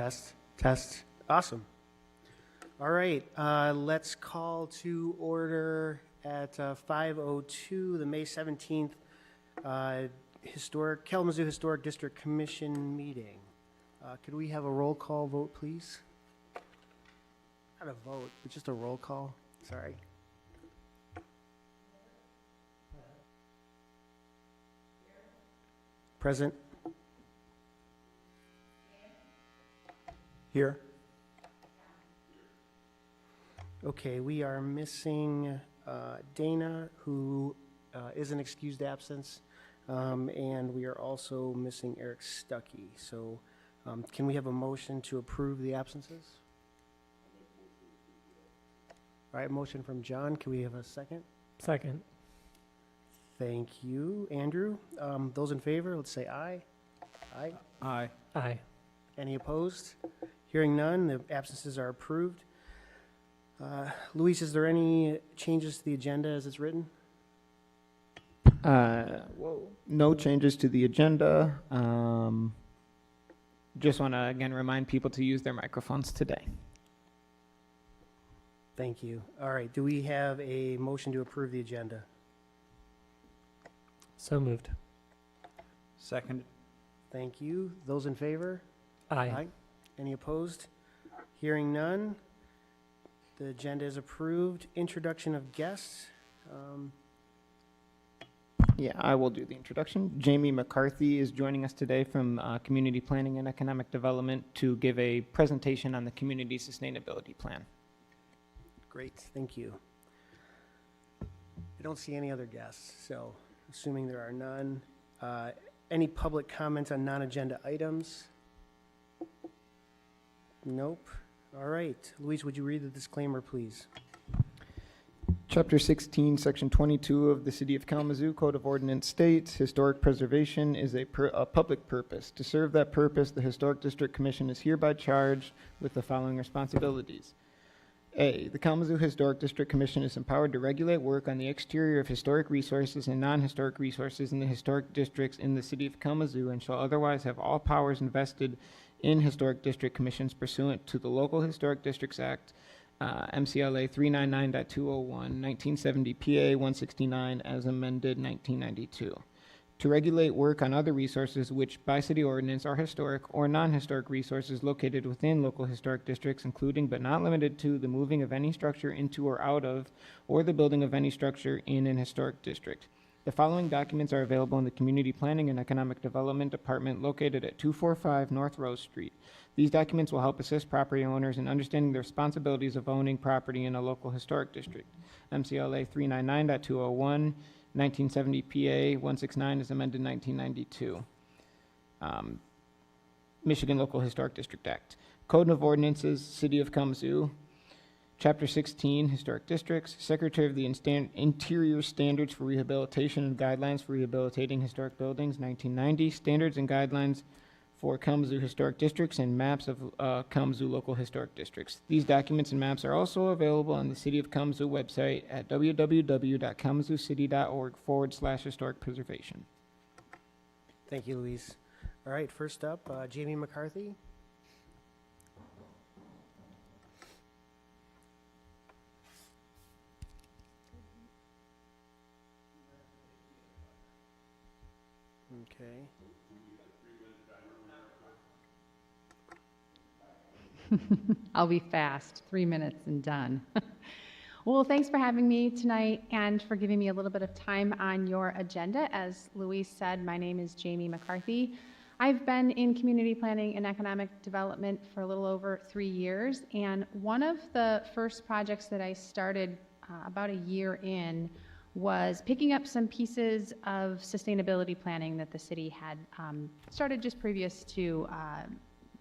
Test, test. Awesome. All right, let's call to order at 5:02 the May 17th Kalamazoo Historic District Commission meeting. Could we have a roll call vote, please? Not a vote, but just a roll call. Sorry. Present. Here. Okay, we are missing Dana, who is an excused absence, and we are also missing Eric Stuckey. So can we have a motion to approve the absences? All right, motion from John. Can we have a second? Second. Thank you. Andrew, those in favor, let's say aye. Aye. Aye. Aye. Any opposed? Hearing none, the absences are approved. Luis, is there any changes to the agenda as it's written? No changes to the agenda. Just want to again remind people to use their microphones today. Thank you. All right, do we have a motion to approve the agenda? So moved. Second. Thank you. Those in favor? Aye. Any opposed? Hearing none, the agenda is approved. Introduction of guests. Yeah, I will do the introduction. Jamie McCarthy is joining us today from Community Planning and Economic Development to give a presentation on the Community Sustainability Plan. Great, thank you. I don't see any other guests, so assuming there are none. Any public comments on non-agenda items? Nope. All right. Louise, would you read the disclaimer, please? Chapter 16, Section 22 of the City of Kalamazoo Code of Ordinance states, historic preservation is a public purpose. To serve that purpose, the Historic District Commission is hereby charged with the following responsibilities. A, the Kalamazoo Historic District Commission is empowered to regulate work on the exterior of historic resources and non-historic resources in the historic districts in the City of Kalamazoo and shall otherwise have all powers invested in Historic District Commissions pursuant to the Local Historic Districts Act, MCLA 399.201, 1970 PA 169 as amended 1992. To regulate work on other resources which by city ordinance are historic or non-historic resources located within local historic districts, including but not limited to the moving of any structure into or out of, or the building of any structure in an historic district. The following documents are available in the Community Planning and Economic Development Department located at 245 North Rose Street. These documents will help assist property owners in understanding the responsibilities of owning property in a local historic district. MCLA 399.201, 1970 PA 169 is amended 1992. Michigan Local Historic District Act. Code of Ordinances, City of Kalamazoo. Chapter 16, Historic Districts. Secretary of the Interior Standards for Rehabilitation and Guidelines for Rehabilitating Historic Buildings, 1990. Standards and Guidelines for Kalamazoo Historic Districts and maps of Kalamazoo Local Historic Districts. These documents and maps are also available on the City of Kalamazoo website at www.kalamazoocity.org/historic preservation. Thank you, Louise. All right, first up, Jamie McCarthy. Okay. I'll be fast, 3 minutes and done. Well, thanks for having me tonight and for giving me a little bit of time on your agenda. As Louise said, my name is Jamie McCarthy. I've been in community planning and economic development for a little over 3 years, and one of the first projects that I started about a year in was picking up some pieces of sustainability planning that the city had started just previous to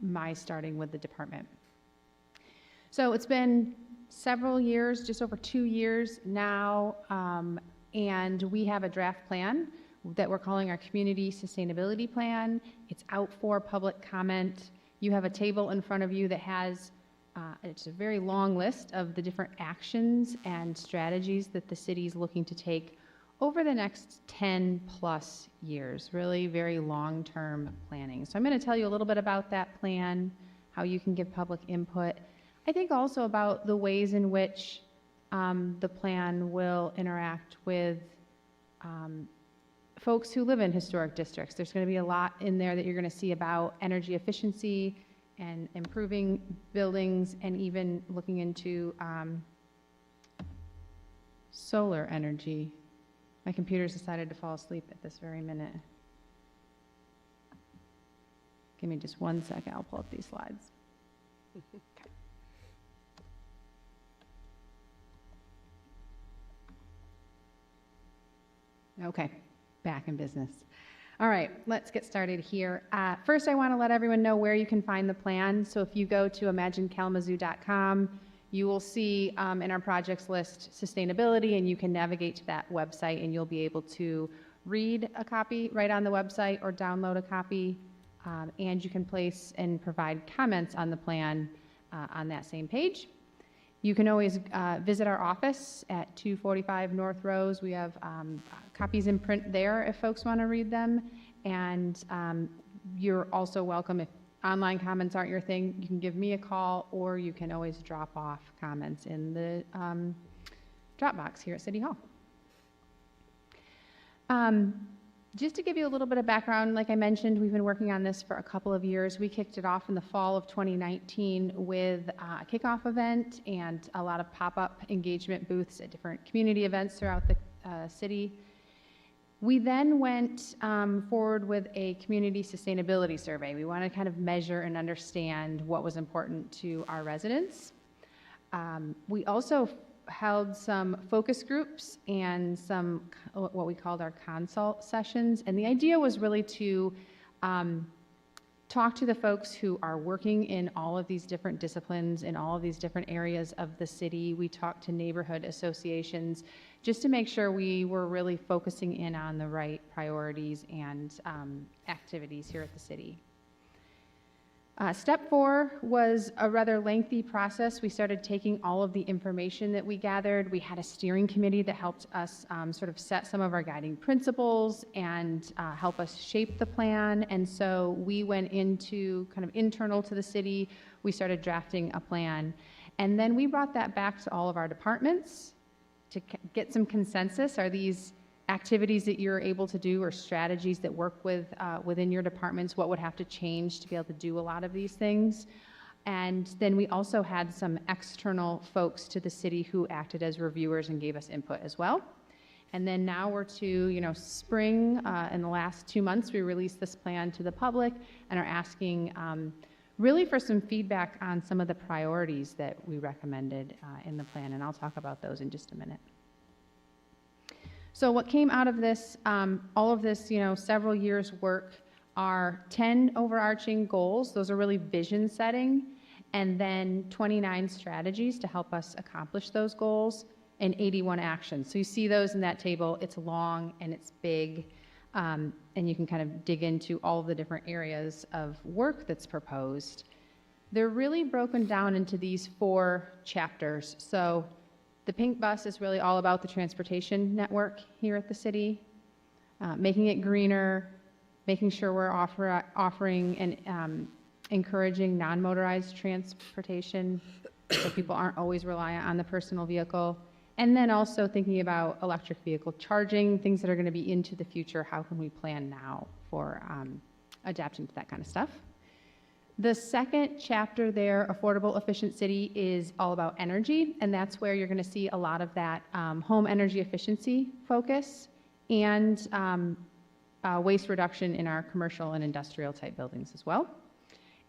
my starting with the department. So it's been several years, just over 2 years now, and we have a draft plan that we're calling our Community Sustainability Plan. It's out for public comment. You have a table in front of you that has it's a very long list of the different actions and strategies that the city is looking to take over the next 10 plus years, really very long-term planning. So I'm going to tell you a little bit about that plan, how you can give public input. I think also about the ways in which the plan will interact with folks who live in historic districts. There's going to be a lot in there that you're going to see about energy efficiency and improving buildings, and even looking into solar energy. My computer's decided to fall asleep at this very minute. Give me just 1 second, I'll pull up these slides. Okay, back in business. All right, let's get started here. First, I want to let everyone know where you can find the plan. So if you go to imaginekalamazoo.com, you will see in our projects list sustainability, and you can navigate to that website, and you'll be able to read a copy right on the website or download a copy, and you can place and provide comments on the plan on that same page. You can always visit our office at 245 North Rose. We have copies in print there if folks want to read them. And you're also welcome, if online comments aren't your thing, you can give me a call, or you can always drop off comments in the Dropbox here at City Hall. Just to give you a little bit of background, like I mentioned, we've been working on this for a couple of years. We kicked it off in the fall of 2019 with a kickoff event and a lot of pop-up engagement booths at different community events throughout the city. We then went forward with a community sustainability survey. We wanted to kind of measure and understand what was important to our residents. We also held some focus groups and some what we called our consult sessions. And the idea was really to talk to the folks who are working in all of these different disciplines, in all of these different areas of the city. We talked to neighborhood associations just to make sure we were really focusing in on the right priorities and activities here at the city. Step 4 was a rather lengthy process. We started taking all of the information that we gathered. We had a steering committee that helped us sort of set some of our guiding principles and help us shape the plan. And so we went into kind of internal to the city. We started drafting a plan. And then we brought that back to all of our departments to get some consensus. Are these activities that you're able to do, or strategies that work with within your departments? What would have to change to be able to do a lot of these things? And then we also had some external folks to the city who acted as reviewers and gave us input as well. And then now we're to spring. In the last 2 months, we released this plan to the public and are asking really for some feedback on some of the priorities that we recommended in the plan, and I'll talk about those in just a minute. So what came out of this, all of this, several years' work, are 10 overarching goals. Those are really vision setting, and then 29 strategies to help us accomplish those goals, and 81 actions. So you see those in that table. It's long and it's big, and you can kind of dig into all of the different areas of work that's proposed. They're really broken down into these 4 chapters. So the pink bus is really all about the transportation network here at the city, making it greener, making sure we're offering and encouraging non-motorized transportation so people aren't always reliant on the personal vehicle, and then also thinking about electric vehicle charging, things that are going to be into the future. How can we plan now for adapting to that kind of stuff? The second chapter there, Affordable Efficient City, is all about energy, and that's where you're going to see a lot of that home energy efficiency focus and waste reduction in our commercial and industrial type buildings as well.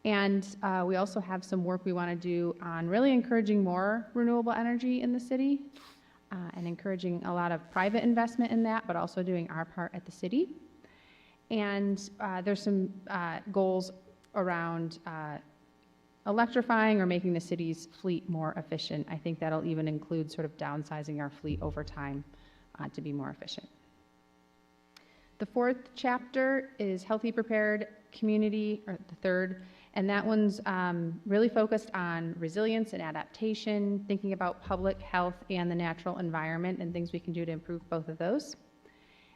And we also have some work we want to do on really encouraging more renewable energy in the city and encouraging a lot of private investment in that, but also doing our part at the city. And there's some goals around electrifying or making the city's fleet more efficient. I think that'll even include sort of downsizing our fleet over time to be more efficient. The 4th chapter is Healthy Prepared Community, or the 3rd, and that one's really focused on resilience and adaptation, thinking about public health and the natural environment and things we can do to improve both of those.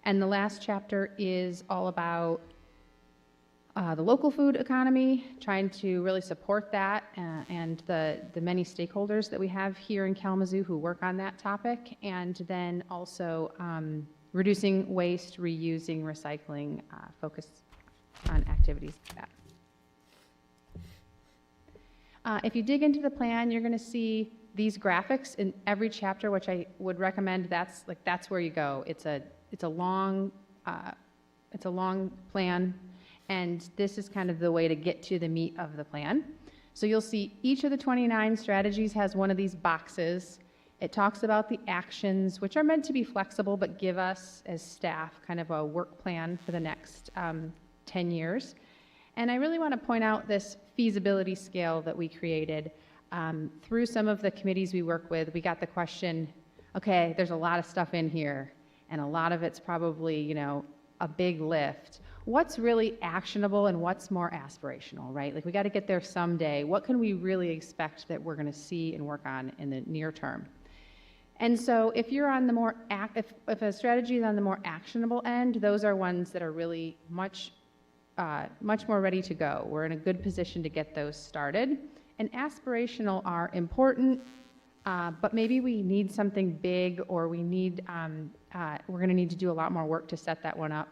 And the last chapter is all about the local food economy, trying to really support that and the many stakeholders that we have here in Kalamazoo who work on that topic, and then also reducing waste, reusing, recycling, focus on activities like that. If you dig into the plan, you're going to see these graphics in every chapter, which I would recommend. That's where you go. It's a long plan, and this is kind of the way to get to the meat of the plan. So you'll see each of the 29 strategies has one of these boxes. It talks about the actions, which are meant to be flexible, but give us as staff kind of a work plan for the next 10 years. And I really want to point out this feasibility scale that we created. Through some of the committees we work with, we got the question, okay, there's a lot of stuff in here, and a lot of it's probably, a big lift. What's really actionable and what's more aspirational, right? Like, we got to get there someday. What can we really expect that we're going to see and work on in the near term? And so if you're on the more, if a strategy is on the more actionable end, those are ones that are really much more ready to go. We're in a good position to get those started. And aspirational are important, but maybe we need something big, or we need, we're going to need to do a lot more work to set that one up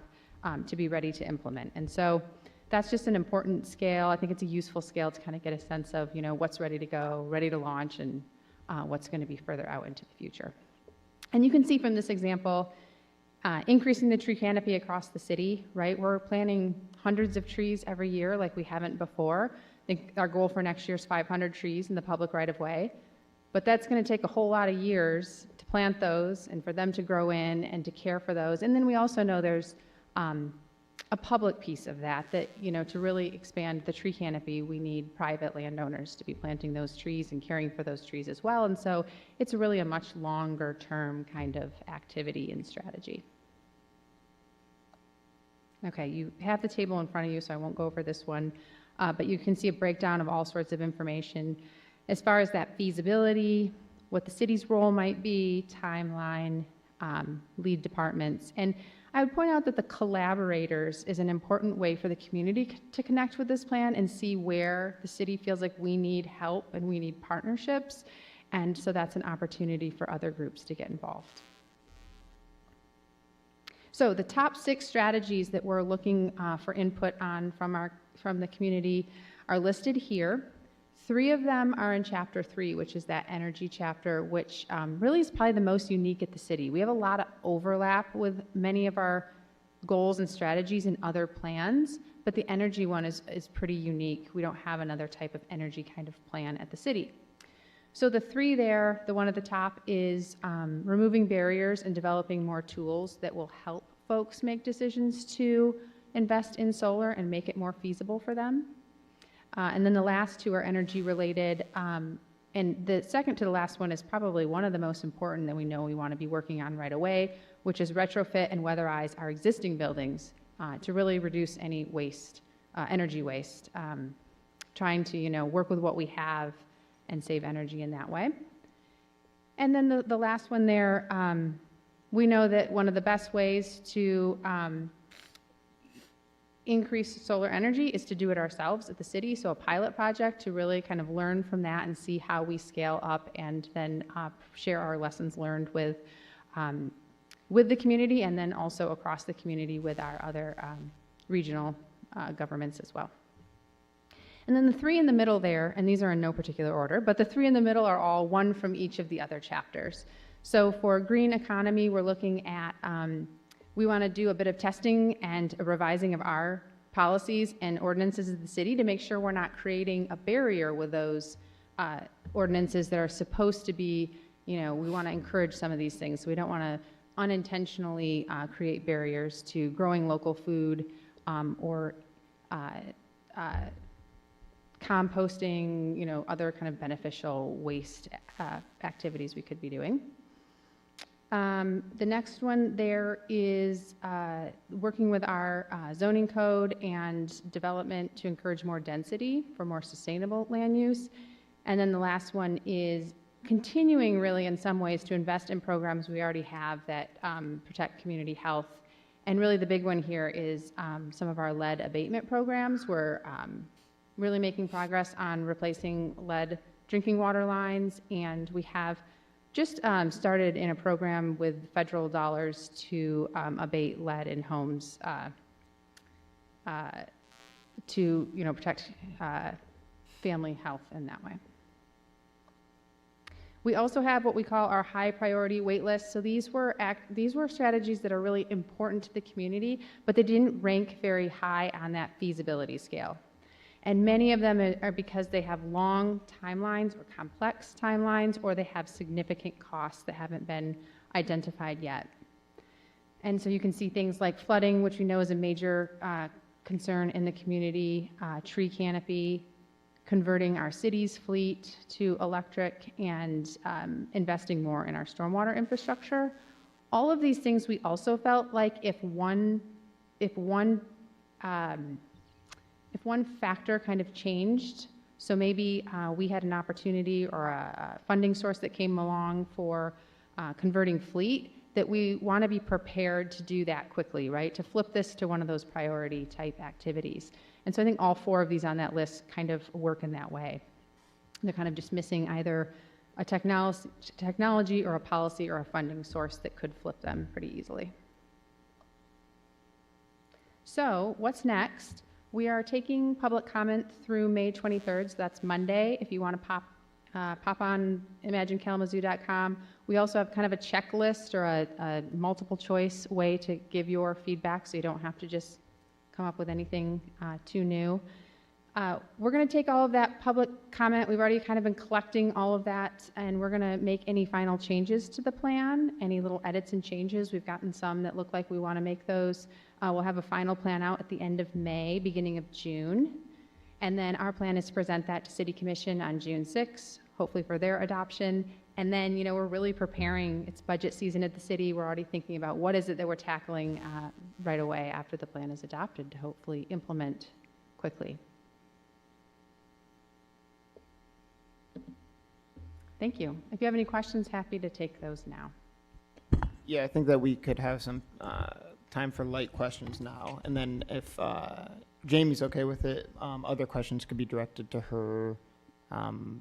to be ready to implement. And so that's just an important scale. I think it's a useful scale to kind of get a sense of, what's ready to go, ready to launch, and what's going to be further out into the future. And you can see from this example, increasing the tree canopy across the city, right? We're planting hundreds of trees every year like we haven't before. I think our goal for next year is 500 trees in the public right-of-way. But that's going to take a whole lot of years to plant those and for them to grow in and to care for those. And then we also know there's a public piece of that, to really expand the tree canopy, we need private landowners to be planting those trees and caring for those trees as well. And so it's really a much longer term kind of activity and strategy. Okay, you have the table in front of you, so I won't go over this one, but you can see a breakdown of all sorts of information as far as that feasibility, what the city's role might be, timeline, lead departments. And I would point out that the collaborators is an important way for the community to connect with this plan and see where the city feels like we need help and we need partnerships. And so that's an opportunity for other groups to get involved. So the top 6 strategies that we're looking for input on from the community are listed here. 3 of them are in Chapter 3, which is that energy chapter, which really is probably the most unique at the city. We have a lot of overlap with many of our goals and strategies in other plans, but the energy one is pretty unique. We don't have another type of energy kind of plan at the city. So the 3 there, the one at the top is removing barriers and developing more tools that will help folks make decisions to invest in solar and make it more feasible for them. And then the last 2 are energy related. And the second to the last one is probably one of the most important that we know we want to be working on right away, which is retrofit and weatherize our existing buildings to really reduce any waste, energy waste, trying to work with what we have and save energy in that way. And then the last one there, we know that one of the best ways to increase solar energy is to do it ourselves at the city, so a pilot project to really kind of learn from that and see how we scale up and then share our lessons learned with the community and then also across the community with our other regional governments as well. And then the 3 in the middle there, and these are in no particular order, but the 3 in the middle are all one from each of the other chapters. So for green economy, we're looking at we want to do a bit of testing and a revising of our policies and ordinances of the city to make sure we're not creating a barrier with those ordinances that are supposed to be, we want to encourage some of these things. So we don't want to unintentionally create barriers to growing local food or composting, other kind of beneficial waste activities we could be doing. The next one there is working with our zoning code and development to encourage more density for more sustainable land use. And then the last one is continuing really in some ways to invest in programs we already have that protect community health And really the big one here is some of our lead abatement programs. We're really making progress on replacing lead drinking water lines, and we have just started in a program with federal dollars to abate lead in homes to protect family health in that way. We also have what we call our high priority wait list. So these were strategies that are really important to the community, but they didn't rank very high on that feasibility scale. And many of them are because they have long timelines or complex timelines, or they have significant costs that haven't been identified yet. And so you can see things like flooding, which we know is a major concern in the community, tree canopy, converting our city's fleet to electric, and investing more in our stormwater infrastructure. All of these things we also felt like if one factor kind of changed, so maybe we had an opportunity or a funding source that came along for converting fleet, that we want to be prepared to do that quickly, right? To flip this to one of those priority type activities. And so I think all 4 of these on that list kind of work in that way. They're kind of just missing either a technology or a policy or a funding source that could flip them pretty easily. So what's next? We are taking public comment through May 23rd, so that's Monday. If you want to pop on imaginekalamazoo.com. We also have kind of a checklist or a multiple choice way to give your feedback, so you don't have to just come up with anything too new. We're going to take all of that public comment. We've already kind of been collecting all of that, and we're going to make any final changes to the plan, any little edits and changes. We've gotten some that look like we want to make those. We'll have a final plan out at the end of May, beginning of June. And then our plan is to present that to City Commission on June 6th, hopefully for their adoption. And then, we're really preparing. It's budget season at the city. We're already thinking about what is it that we're tackling right away after the plan is adopted to hopefully implement quickly. Thank you. If you have any questions, happy to take those now. Yeah, I think that we could have some time for light questions now, and then if Jamie's okay with it, other questions could be directed to her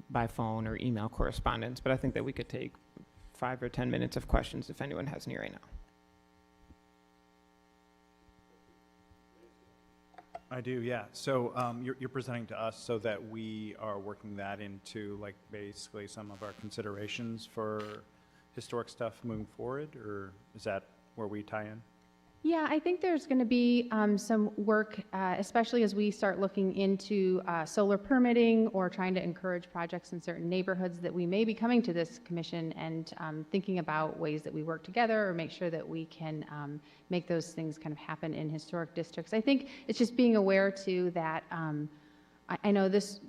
by phone or email correspondence, but I think that we could take 5 or 10 minutes of questions if anyone has any right now. I do, yeah. So you're presenting to us so that we are working that into like basically some of our considerations for historic stuff moving forward, or is that where we tie in? Yeah, I think there's going to be some work, especially as we start looking into solar permitting or trying to encourage projects in certain neighborhoods, that we may be coming to this commission and thinking about ways that we work together or make sure that we can make those things kind of happen in historic districts. I think it's just being aware too that I know this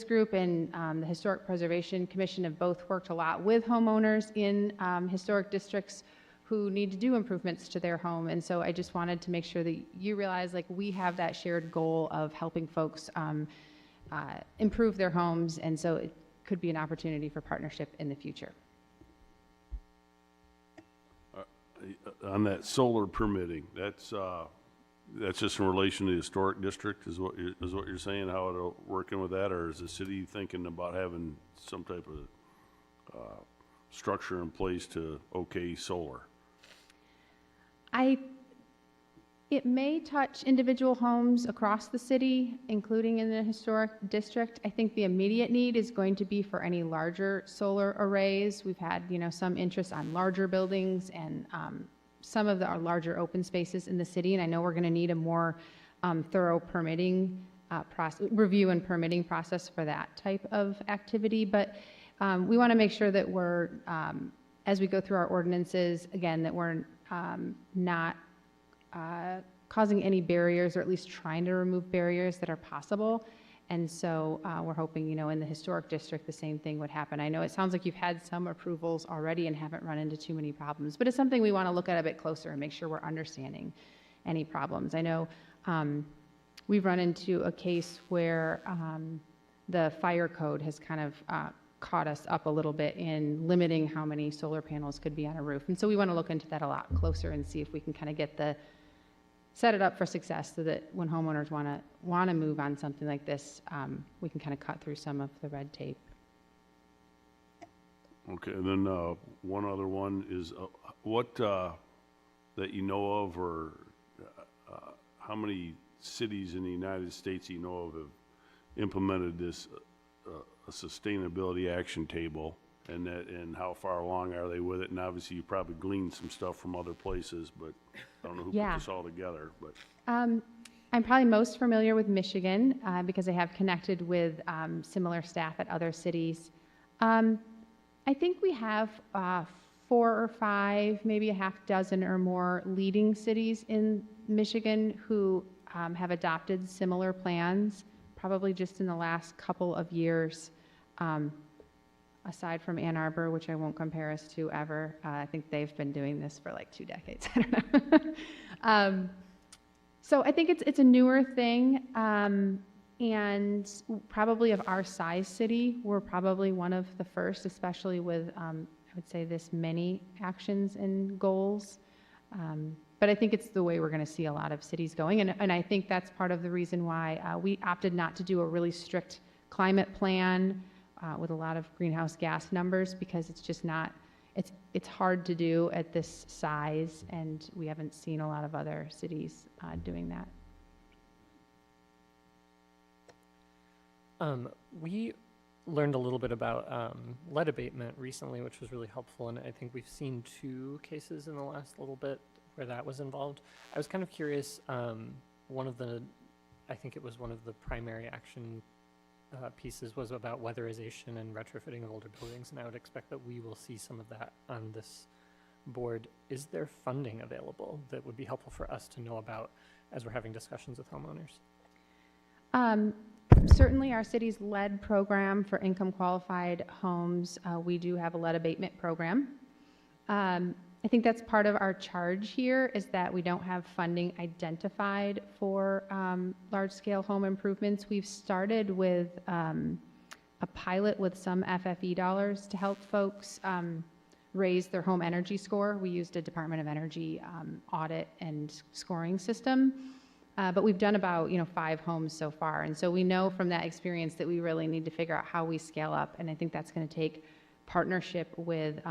group and the Historic Preservation Commission have both worked a lot with homeowners in historic districts who need to do improvements to their home. And so I just wanted to make sure that you realize, like, we have that shared goal of helping folks improve their homes. And so it could be an opportunity for partnership in the future. On that solar permitting, that's just in relation to the historic district, is what you're saying, how it'll work in with that, or is the city thinking about having some type of structure in place to okay solar? It may touch individual homes across the city, including in the historic district. I think the immediate need is going to be for any larger solar arrays. We've had, some interest on larger buildings and some of our larger open spaces in the city, and I know we're going to need a more thorough permitting review and permitting process for that type of activity. But we want to make sure that we're, as we go through our ordinances, again, that we're not causing any barriers, or at least trying to remove barriers that are possible. And so we're hoping, in the historic district, the same thing would happen. I know it sounds like you've had some approvals already and haven't run into too many problems, but it's something we want to look at a bit closer and make sure we're understanding any problems. I know we've run into a case where the fire code has kind of caught us up a little bit in limiting how many solar panels could be on a roof. And so we want to look into that a lot closer and see if we can kind of get the set it up for success so that when homeowners want to move on something like this, we can kind of cut through some of the red tape. Okay, and then one other one is what that you know of, or how many cities in the United States you know of have implemented this a sustainability action table, and how far along are they with it? And obviously, you probably gleaned some stuff from other places, but I don't know who Yeah. put this all together. But I'm probably most familiar with Michigan because I have connected with similar staff at other cities. I think we have 4 or 5, maybe a half dozen or more leading cities in Michigan who have adopted similar plans, probably just in the last couple of years. Aside from Ann Arbor, which I won't compare us to ever. I think they've been doing this for like 2 decades. I don't know. So I think it's a newer thing, and probably of our size city, we're probably one of the first, especially with, I would say, this many actions and goals. But I think it's the way we're going to see a lot of cities going, and I think that's part of the reason why we opted not to do a really strict climate plan with a lot of greenhouse gas numbers, because it's just not, it's hard to do at this size, and we haven't seen a lot of other cities doing that. We learned a little bit about lead abatement recently, which was really helpful, and I think we've seen 2 cases in the last little bit where that was involved. I was kind of curious, I think it was one of the primary action pieces was about weatherization and retrofitting of older buildings, and I would expect that we will see some of that on this board. Is there funding available that would be helpful for us to know about as we're having discussions with homeowners? Certainly our city's lead program for income qualified homes, we do have a lead abatement program. I think that's part of our charge here, is that we don't have funding identified for large-scale home improvements. We've started with a pilot with some FFE dollars to help folks raise their home energy score. We used a Department of Energy audit and scoring system. But we've done about 5 homes so far. And so we know from that experience that we really need to figure out how we scale up. And I think that's going to take partnership with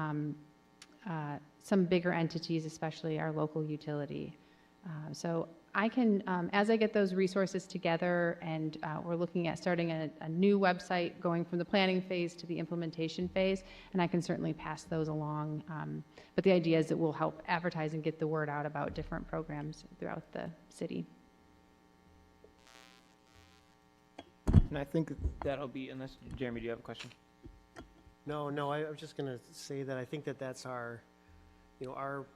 some bigger entities, especially our local utility. So I can, as I get those resources together, and we're looking at starting a new website going from the planning phase to the implementation phase, and I can certainly pass those along. But the idea is that we'll help advertise and get the word out about different programs throughout the city. And I think that'll be, unless, Jeremy, do you have a question? No, I was just going to say that I think that that's our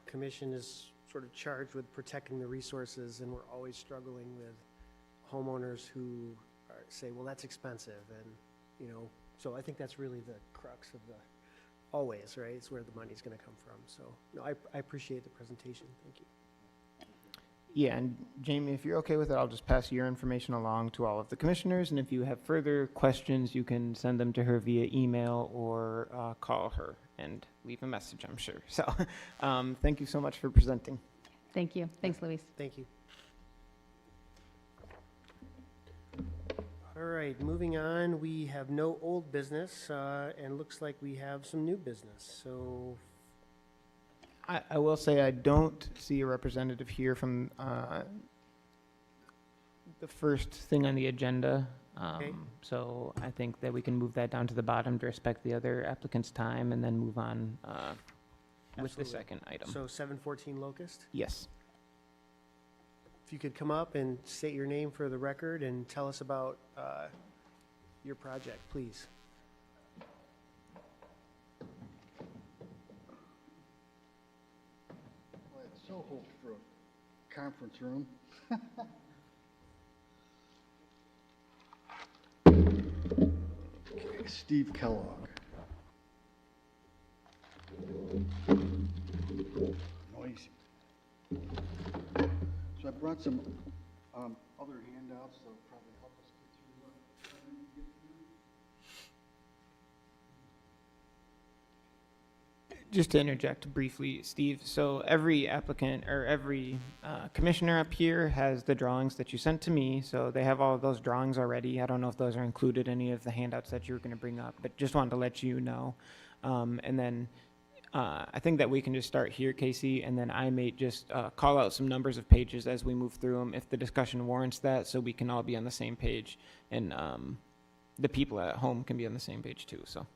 commission is sort of charged with protecting the resources, and we're always struggling with homeowners who say, well, that's expensive, and, so I think that's really the crux of always, right? It's where the money's going to come from. So, no, I appreciate the presentation. Thank you. Yeah, and Jamie, if you're okay with it, I'll just pass your information along to all of the commissioners, and if you have further questions, you can send them to her via email or call her and leave a message, I'm sure. So thank you so much for presenting. Thank you. Thanks, Luis. Thank you. All right, moving on, we have no old business, and looks like we have some new business. So I will say I don't see a representative here from the first thing on the agenda. Okay. So I think that we can move that down to the bottom to respect the other applicant's time, and then move on with the Absolutely. second item. So 714 Locust, Yes. if you could come up and state your name for the record and tell us about your project, please. I had so hoped for a conference room. Okay, Steve Kellogg. Noisy. So I brought some other handouts that'll probably help us get through what we need to get Just to interject briefly, Steve, so every applicant or every commissioner up here has the drawings that you sent to me, so they have all of those drawings already. I don't know if those are included in any of the handouts that you were going to bring up, but just wanted to let you know. And then I think that we can just start here, Casey, and then I may just call out some numbers of pages as we move through them if the discussion warrants that, so we can all be on the same page, and the people at home can be on the same page too, so.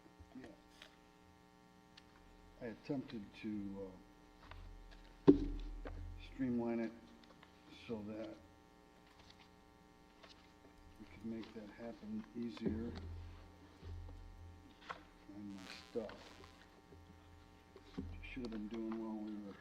I attempted to streamline it so that we could make that happen easier. And my stuff. Should have been doing while we were.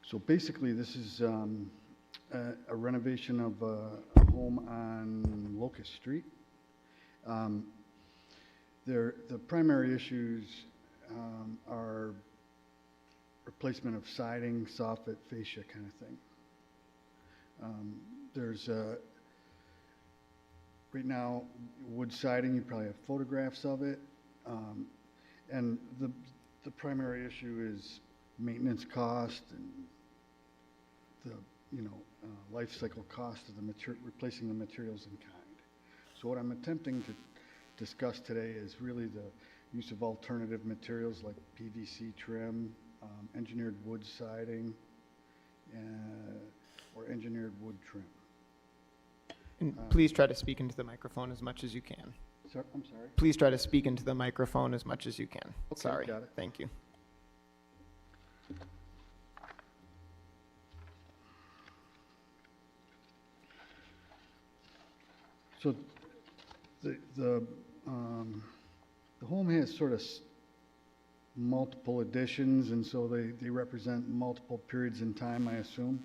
So basically, this is a renovation of a home on Locust Street. The primary issues are replacement of siding, soffit, fascia kind of thing. There's right now wood siding. You probably have photographs of it, and the primary issue is maintenance cost and the life cycle cost of the replacing the materials in kind. So what I'm attempting to discuss today is really the use of alternative materials like PVC trim, engineered wood siding, or engineered wood trim. And please try to speak into the microphone as much as you can. I'm sorry? Please try to speak into the microphone as much as you can. Okay, Sorry. got it. Thank you. So the home has sort of multiple additions, and so they represent multiple periods in time, I assume.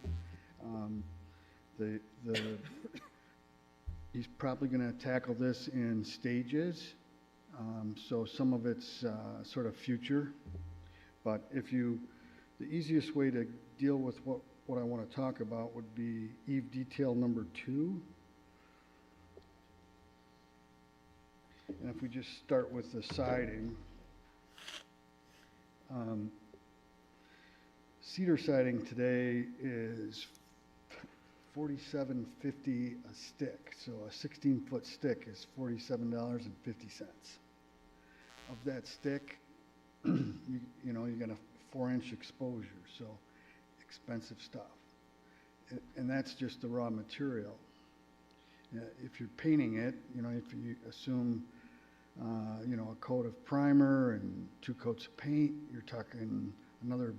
He's probably going to tackle this in stages, so some of it's sort of future. But the easiest way to deal with what I want to talk about would be Eve detail number 2. And if we just start with the siding, cedar siding today is $47.50 a stick. So a 16-foot stick is $47.50. Of that stick, you get a 4-inch exposure, so expensive stuff. And that's just the raw material. If you're painting it, if you assume a coat of primer and 2 coats of paint, you're talking another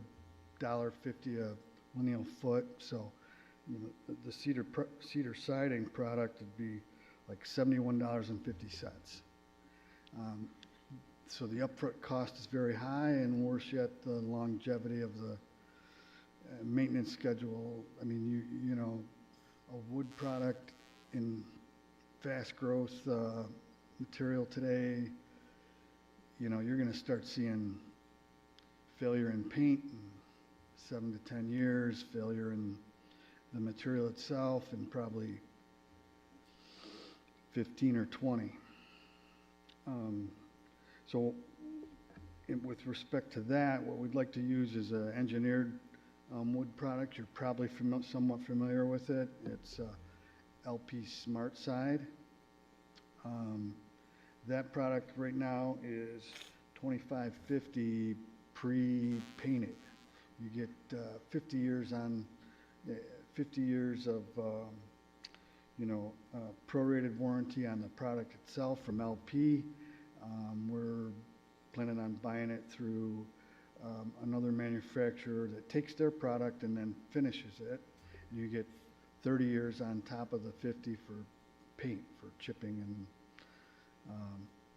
$1.50 a lineal foot. So, the cedar siding product would be like $71.50. So the upfront cost is very high, and worse yet, the longevity of the maintenance schedule. I mean, a wood product in fast growth material today, you're going to start seeing failure in paint in 7 to 10 years, failure in the material itself in probably 15 or 20. So with respect to that, what we'd like to use is an engineered wood product. You're probably somewhat familiar with it. It's LP Smart Side. That product right now is $25.50 pre-painted. You get 50 years on, 50 years of, prorated warranty on the product itself from LP. We're planning on buying it through another manufacturer that takes their product and then finishes it. You get 30 years on top of the 50 for paint, for chipping and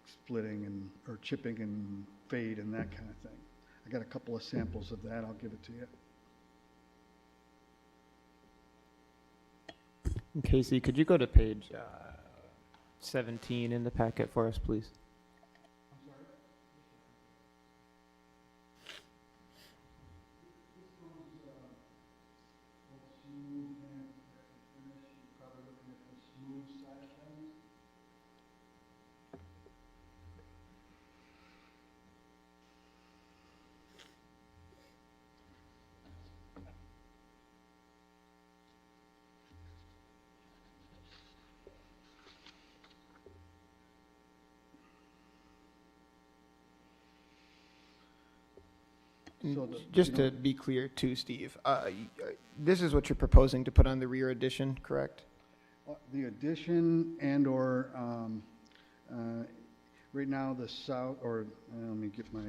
splitting or chipping and fade and that kind of thing. I got a couple of samples of that. I'll give it to you. Casey, could you go to page 17 in the packet for us, please? So Just to be clear too, Steve, this is what you're proposing to put on the rear addition, correct? The addition and/or, right now the south, let me get my.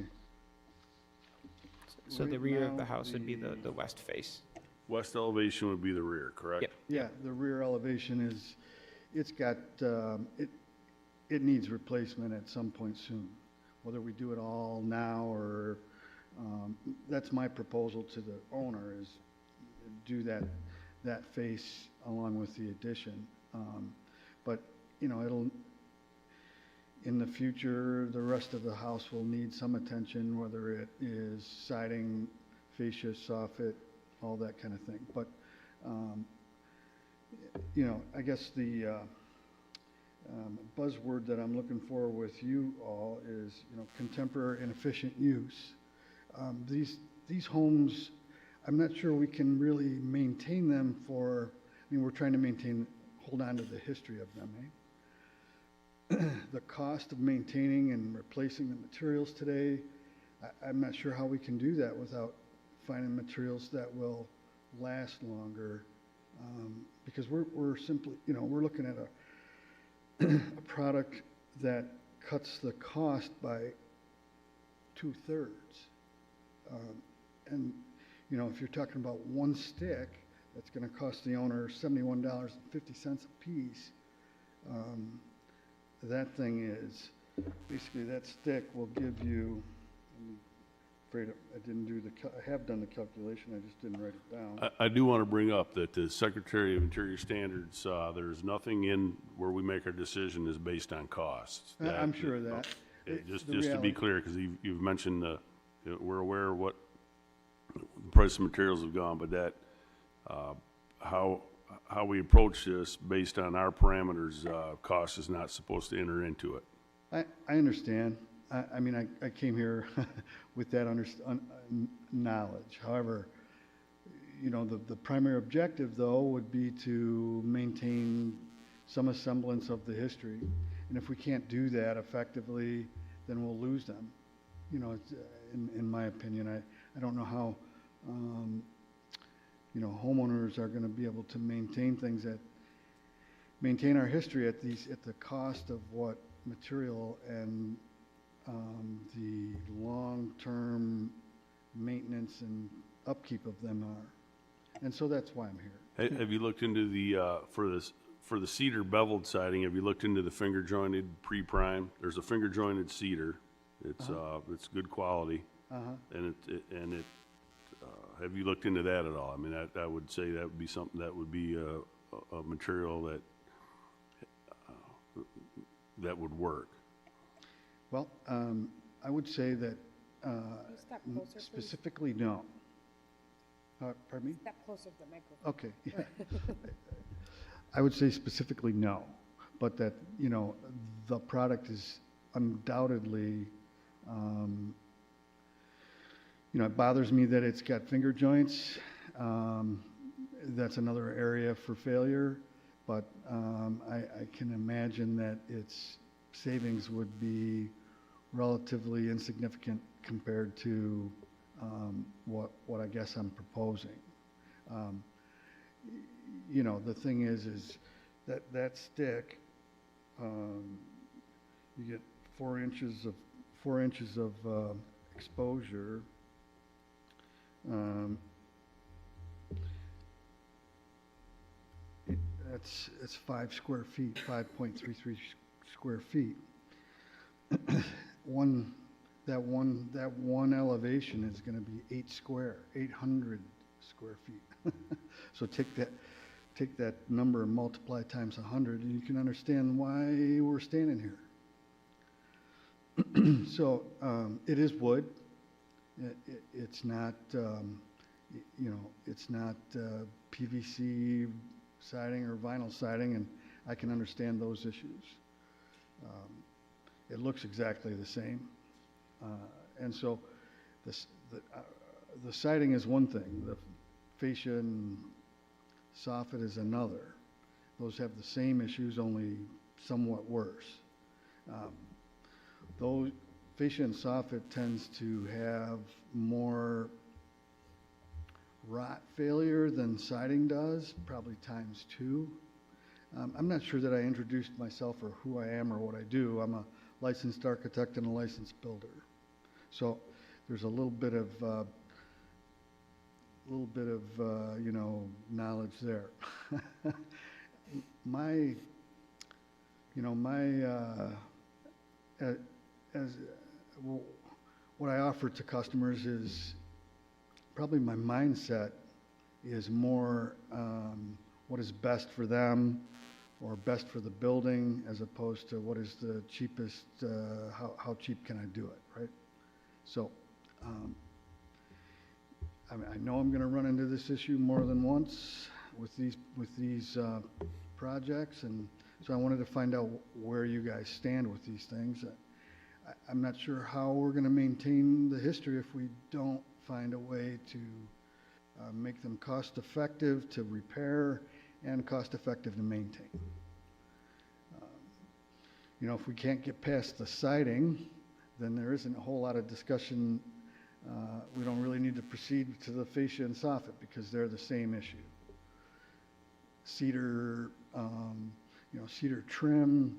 So the right rear of now, the house would be the west face. West elevation would be the rear, correct? Yep. Yeah, the rear elevation is, it's got, it needs replacement at some point soon. Whether we do it all now or, that's my proposal to the owner, is do that face along with the addition. But, it'll, in the future, the rest of the house will need some attention, whether it is siding, fascia, soffit, all that kind of thing. But, I guess the buzzword that I'm looking for with you all is, contemporary and efficient use. These homes, I'm not sure we can really maintain them we're trying to hold on to the history of them, eh? The cost of maintaining and replacing the materials today, I'm not sure how we can do that without finding materials that will last longer, because we're simply, we're looking at a product that cuts the cost by 2/3. And, if you're talking about one stick, that's going to cost the owner $71.50 a piece. That thing is, basically that stick will give you, I'm afraid I didn't do I have done the calculation, I just didn't write it down. I do want to bring up that the Secretary of Interior Standards, there's nothing in where we make our decision is based on costs. I'm sure of that. Just The to be reality- clear, because you've mentioned, we're aware of what the price of materials have gone, but that, how we approach this based on our parameters, cost is not supposed to enter into it. I understand. I came here with that knowledge. However, the primary objective, though, would be to maintain some semblance of the history. And if we can't do that effectively, then we'll lose them. It's, in my opinion, I don't know how, homeowners are going to be able to maintain our history at the cost of what material and the long-term maintenance and upkeep of them are. And so that's why I'm here. Have you looked into for the cedar beveled siding, have you looked into the finger jointed pre-prime? There's a finger jointed cedar. It's good quality. And have you looked into that at all? I would say that would be something that would be a material that would work. Well, I would say that Step closer, please. specifically, no. Pardon me? Step closer to the microphone. Okay. I would say specifically no, but that, the product is undoubtedly it bothers me that it's got finger joints. That's another area for failure, but I can imagine that its savings would be relatively insignificant compared to what I guess I'm proposing. The thing is that stick, you get 4 inches of exposure. It's 5 square feet, 5.33 square feet. That one elevation is going to be 800 square feet. So take that number and multiply times 100, and you can understand why we're standing here. So it is wood. It's not, it's not PVC siding or vinyl siding, and I can understand those issues. It looks exactly the same. And so the siding is one thing. The fascia and soffit is another. Those have the same issues, only somewhat worse. Those fascia and soffit tends to have more rot failure than siding does, probably times 2. I'm not sure that I introduced myself or who I am or what I do. I'm a licensed architect and a licensed builder. So there's a little bit of knowledge there. What I offer to customers is probably my mindset is more what is best for them or best for the building, as opposed to what is the cheapest, how cheap can I do it, right? So I know I'm going to run into this issue more than once with these projects, and so I wanted to find out where you guys stand with these things. I'm not sure how we're going to maintain the history if we don't find a way to make them cost-effective to repair and cost-effective to maintain. If we can't get past the siding, then there isn't a whole lot of discussion. We don't really need to proceed to the fascia and soffit because they're the same issue. Cedar, cedar trim,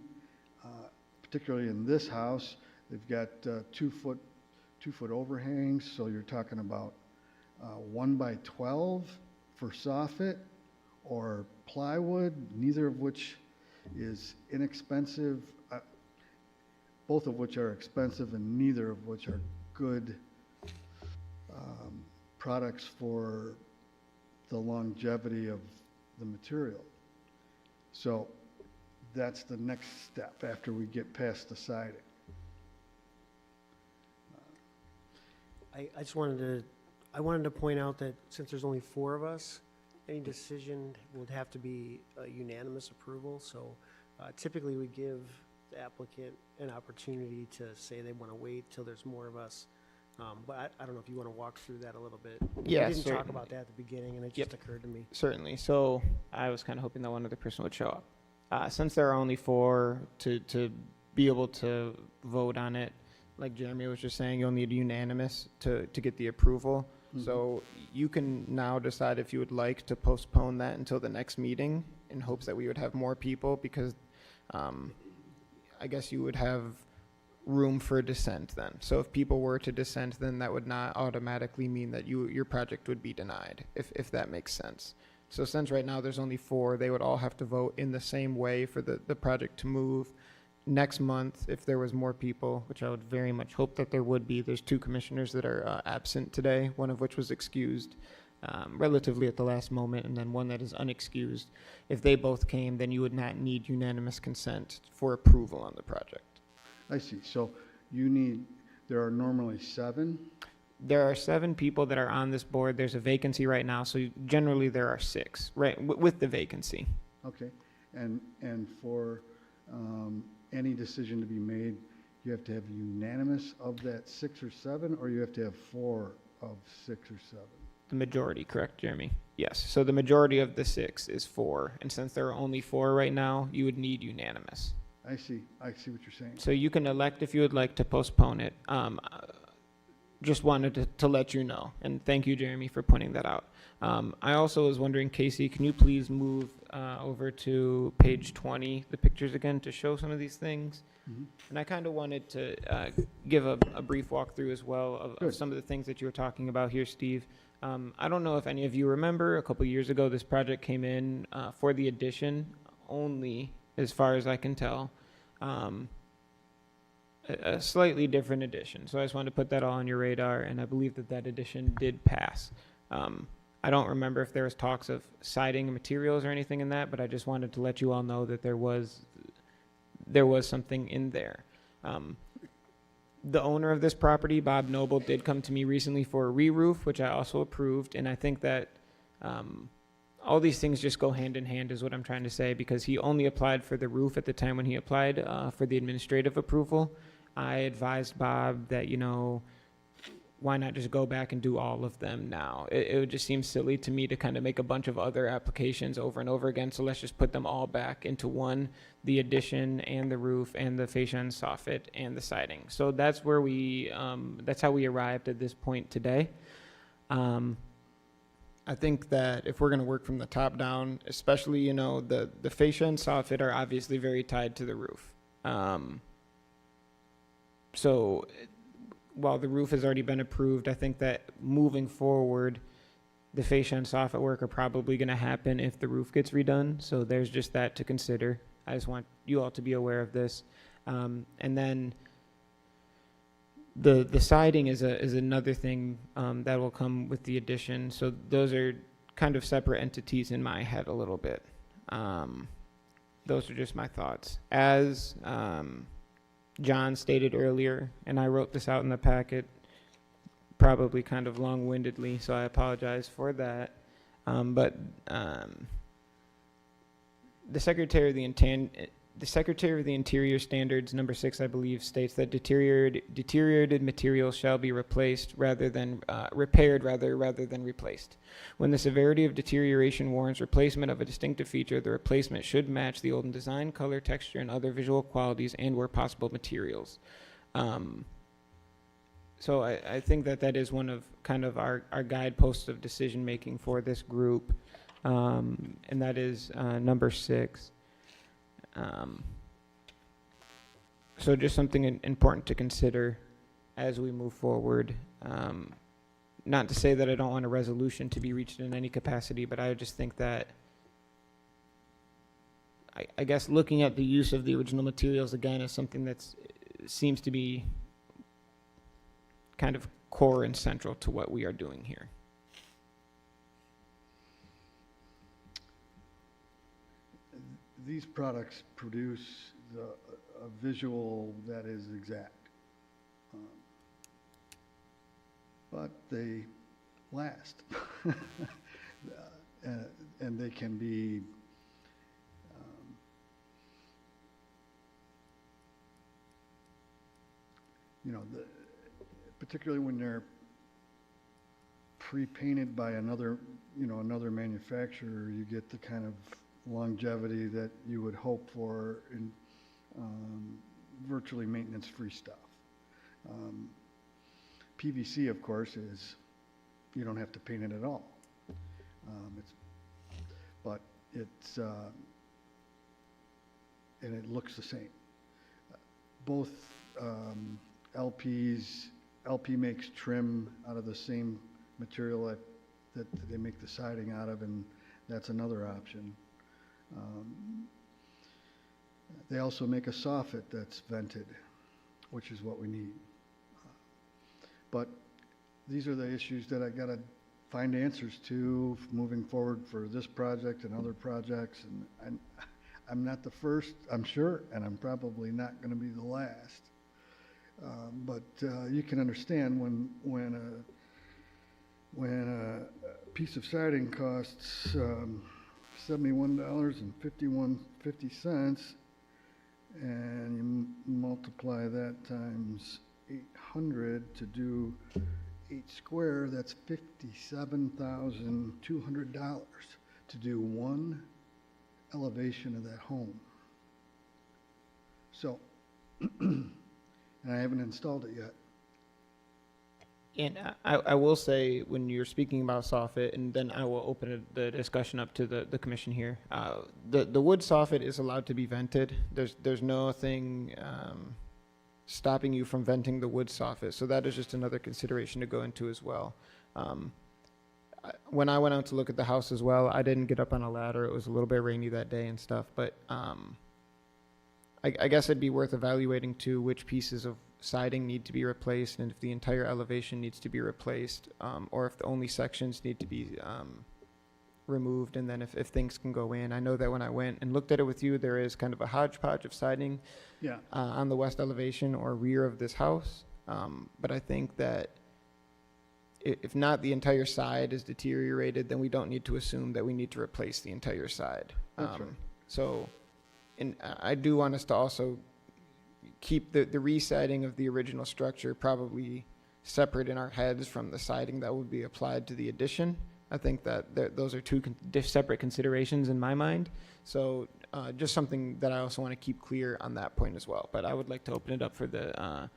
particularly in this house, they've got 2-foot overhangs, so you're talking about 1 by 12 for soffit or plywood, neither of which is inexpensive, both of which are expensive and neither of which are good products for the longevity of the material. So that's the next step after we get past the siding. I wanted to point out that since there's only 4 of us, any decision would have to be a unanimous approval. So typically we give the applicant an opportunity to say they want to wait till there's more of us. But I don't know if you want to walk through that a little bit. Yeah, We didn't talk certainly. about that at the beginning, and it Yep. just occurred to me. Certainly. So I was kind of hoping that one other person would show up. Since there are only 4 to be able to vote on it, like Jeremy was just saying, you'll need unanimous to get the approval. Mhm. So you can now decide if you would like to postpone that until the next meeting in hopes that we would have more people, because I guess you would have room for dissent then. So if people were to dissent, then that would not automatically mean that your project would be denied, if that makes sense. So since right now there's only 4, they would all have to vote in the same way for the project to move. Next month, if there was more people, which I would very much hope that there would be, there's 2 commissioners that are absent today, one of which was excused relatively at the last moment, and then one that is unexcused. If they both came, then you would not need unanimous consent for approval on the project. I see. So there are normally 7. There are 7 people that are on this board. There's a vacancy right now, so generally there are 6, right, with the vacancy. Okay. And for any decision to be made, you have to have unanimous of that 6 or 7, or you have to have 4 of 6 or 7. The majority, correct, Jeremy? Yes. So the majority of the 6 is 4, and since there are only 4 right now, you would need unanimous. I see what you're saying. So you can elect if you would like to postpone it. Just wanted to let you know, and thank you, Jeremy, for pointing that out. I also was wondering, Casey, can you please move over to page 20, the pictures again, to show some of these things? Mhm. And I kind of wanted to give a brief walkthrough as well of Good. some of the things that you were talking about here, Steve. I don't know if any of you remember, a couple years ago, this project came in for the addition only, as far as I can tell. A slightly different edition. So I just wanted to put that all on your radar, and I believe that that edition did pass. I don't remember if there was talks of siding and materials or anything in that, but I just wanted to let you all know that there was something in there. The owner of this property, Bob Noble, did come to me recently for a re-roof, which I also approved, and I think that all these things just go hand in hand is what I'm trying to say, because he only applied for the roof at the time when he applied for the administrative approval. I advised Bob that, why not just go back and do all of them now? It would just seem silly to me to kind of make a bunch of other applications over and over again, so let's just put them all back into one, the addition and the roof and the fascia and soffit and the siding. So that's where that's how we arrived at this point today. I think that if we're going to work from the top down, especially, the fascia and soffit are obviously very tied to the roof. So while the roof has already been approved, I think that moving forward, the fascia and soffit work are probably going to happen if the roof gets redone. So there's just that to consider. I just want you all to be aware of this. And then the siding is another thing that will come with the addition. So those are kind of separate entities in my head a little bit. Those are just my thoughts. As John stated earlier, and I wrote this out in the packet, probably kind of long-windedly, so I apologize for that. But the Secretary of the Interior Standards, number 6, I believe, states that deteriorated materials shall be replaced repaired rather than replaced. When the severity of deterioration warrants replacement of a distinctive feature, the replacement should match the old design, color, texture, and other visual qualities, and where possible, materials. So I think that is one of kind of our guideposts of decision making for this group, and that is number 6. So just something important to consider as we move forward. Not to say that I don't want a resolution to be reached in any capacity, but I just think that I guess looking at the use of the original materials again is something that seems to be kind of core and central to what we are doing here. These products produce a visual that is exact. But they last. And they can be particularly when they're pre-painted by another manufacturer, you get the kind of longevity that you would hope for in virtually maintenance-free stuff. PVC, of course, you don't have to paint it at all. And it looks the same. Both LP makes trim out of the same material that they make the siding out of, and that's another option. They also make a soffit that's vented, which is what we need. But these are the issues that I got to find answers to moving forward for this project and other projects. And I'm not the first, I'm sure, and I'm probably not going to be the last. But you can understand when a piece of siding costs $71.50, and you multiply that times 800 to do 8 square, that's $57,200 to do one elevation of that home. So, and I haven't installed it yet. And I will say, when you're speaking about soffit, and then I will open the discussion up to the commission here, the wood soffit is allowed to be vented. There's nothing stopping you from venting the wood soffit, so that is just another consideration to go into as well. When I went out to look at the house as well, I didn't get up on a ladder. It was a little bit rainy that day and stuff, but I guess it'd be worth evaluating too which pieces of siding need to be replaced, and if the entire elevation needs to be replaced, or if the only sections need to be removed, and then if things can go in. I know that when I went and looked at it with you, there is kind of a hodgepodge of siding Yeah, on the west elevation or rear of this house. But I think that if not the entire side is deteriorated, then we don't need to assume that we need to replace the entire side. That's right. So, and I do want us to also keep the re-siding of the original structure probably separate in our heads from the siding that would be applied to the addition. I think that those are two separate considerations in my mind. So just something that I also want to keep clear on that point as well. But I would like to open it up for the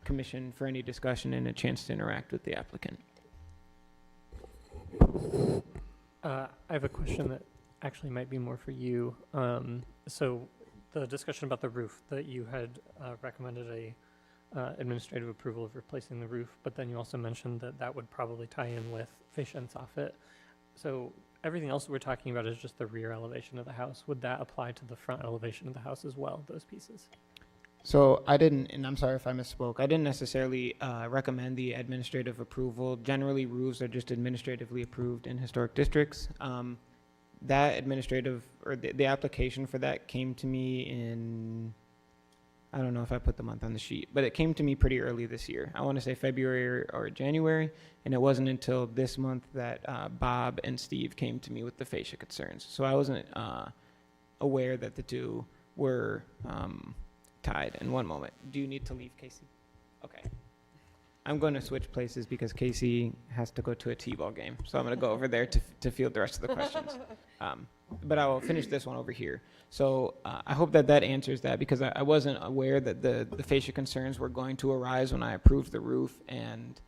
commission for any discussion and a chance to interact with the applicant. I have a question that actually might be more for you. So the discussion about the roof, that you had recommended a administrative approval of replacing the roof, but then you also mentioned that that would probably tie in with fascia and soffit. So everything else that we're talking about is just the rear elevation of the house. Would that apply to the front elevation of the house as well, those pieces? So I didn't, and I'm sorry if I misspoke, I didn't necessarily recommend the administrative approval. Generally, roofs are just administratively approved in historic districts. That administrative, or the application for that came to me in, I don't know if I put the month on the sheet, but it came to me pretty early this year. I want to say February or January, and it wasn't until this month that Bob and Steve came to me with the fascia concerns. So I wasn't aware that the two were tied. In one moment. Do you need to leave, Casey? Okay. I'm going to switch places because Casey has to go to a T-ball game. So I'm going to go over there to field the rest of the questions. But I will finish this one over here. So I hope that answers that, because I wasn't aware that the fascia concerns were going to arise when I approved the roof. And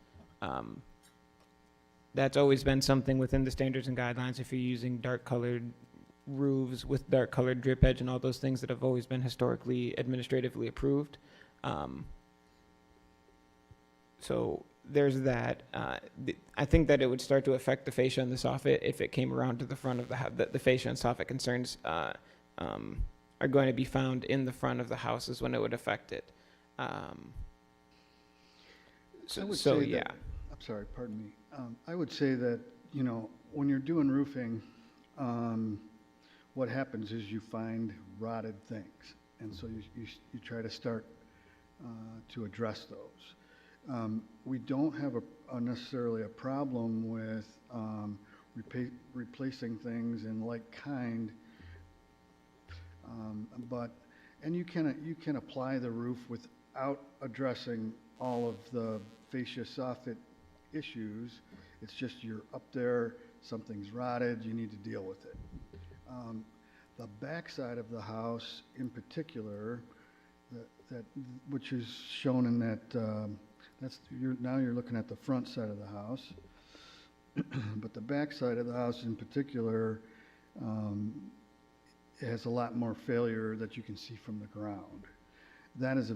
that's always been something within the standards and guidelines. If you're using dark colored roofs with dark colored drip edge and all those things that have always been historically administratively approved. So there's that. I think that it would start to affect the fascia and the soffit if it came around to the front of the house. The fascia and soffit concerns are going to be found in the front of the houses when it would affect it. I So would say yeah. that- I'm sorry, pardon me. I would say that, when you're doing roofing, what happens is you find rotted things. And so you try to start to address those. We don't have necessarily a problem with replacing things in like kind, and you can apply the roof without addressing all of the fascia soffit issues. It's just you're up there, something's rotted, you need to deal with it. The back side of the house in particular, which is shown in that, now you're looking at the front side of the house. But the back side of the house in particular has a lot more failure that you can see from the ground. That is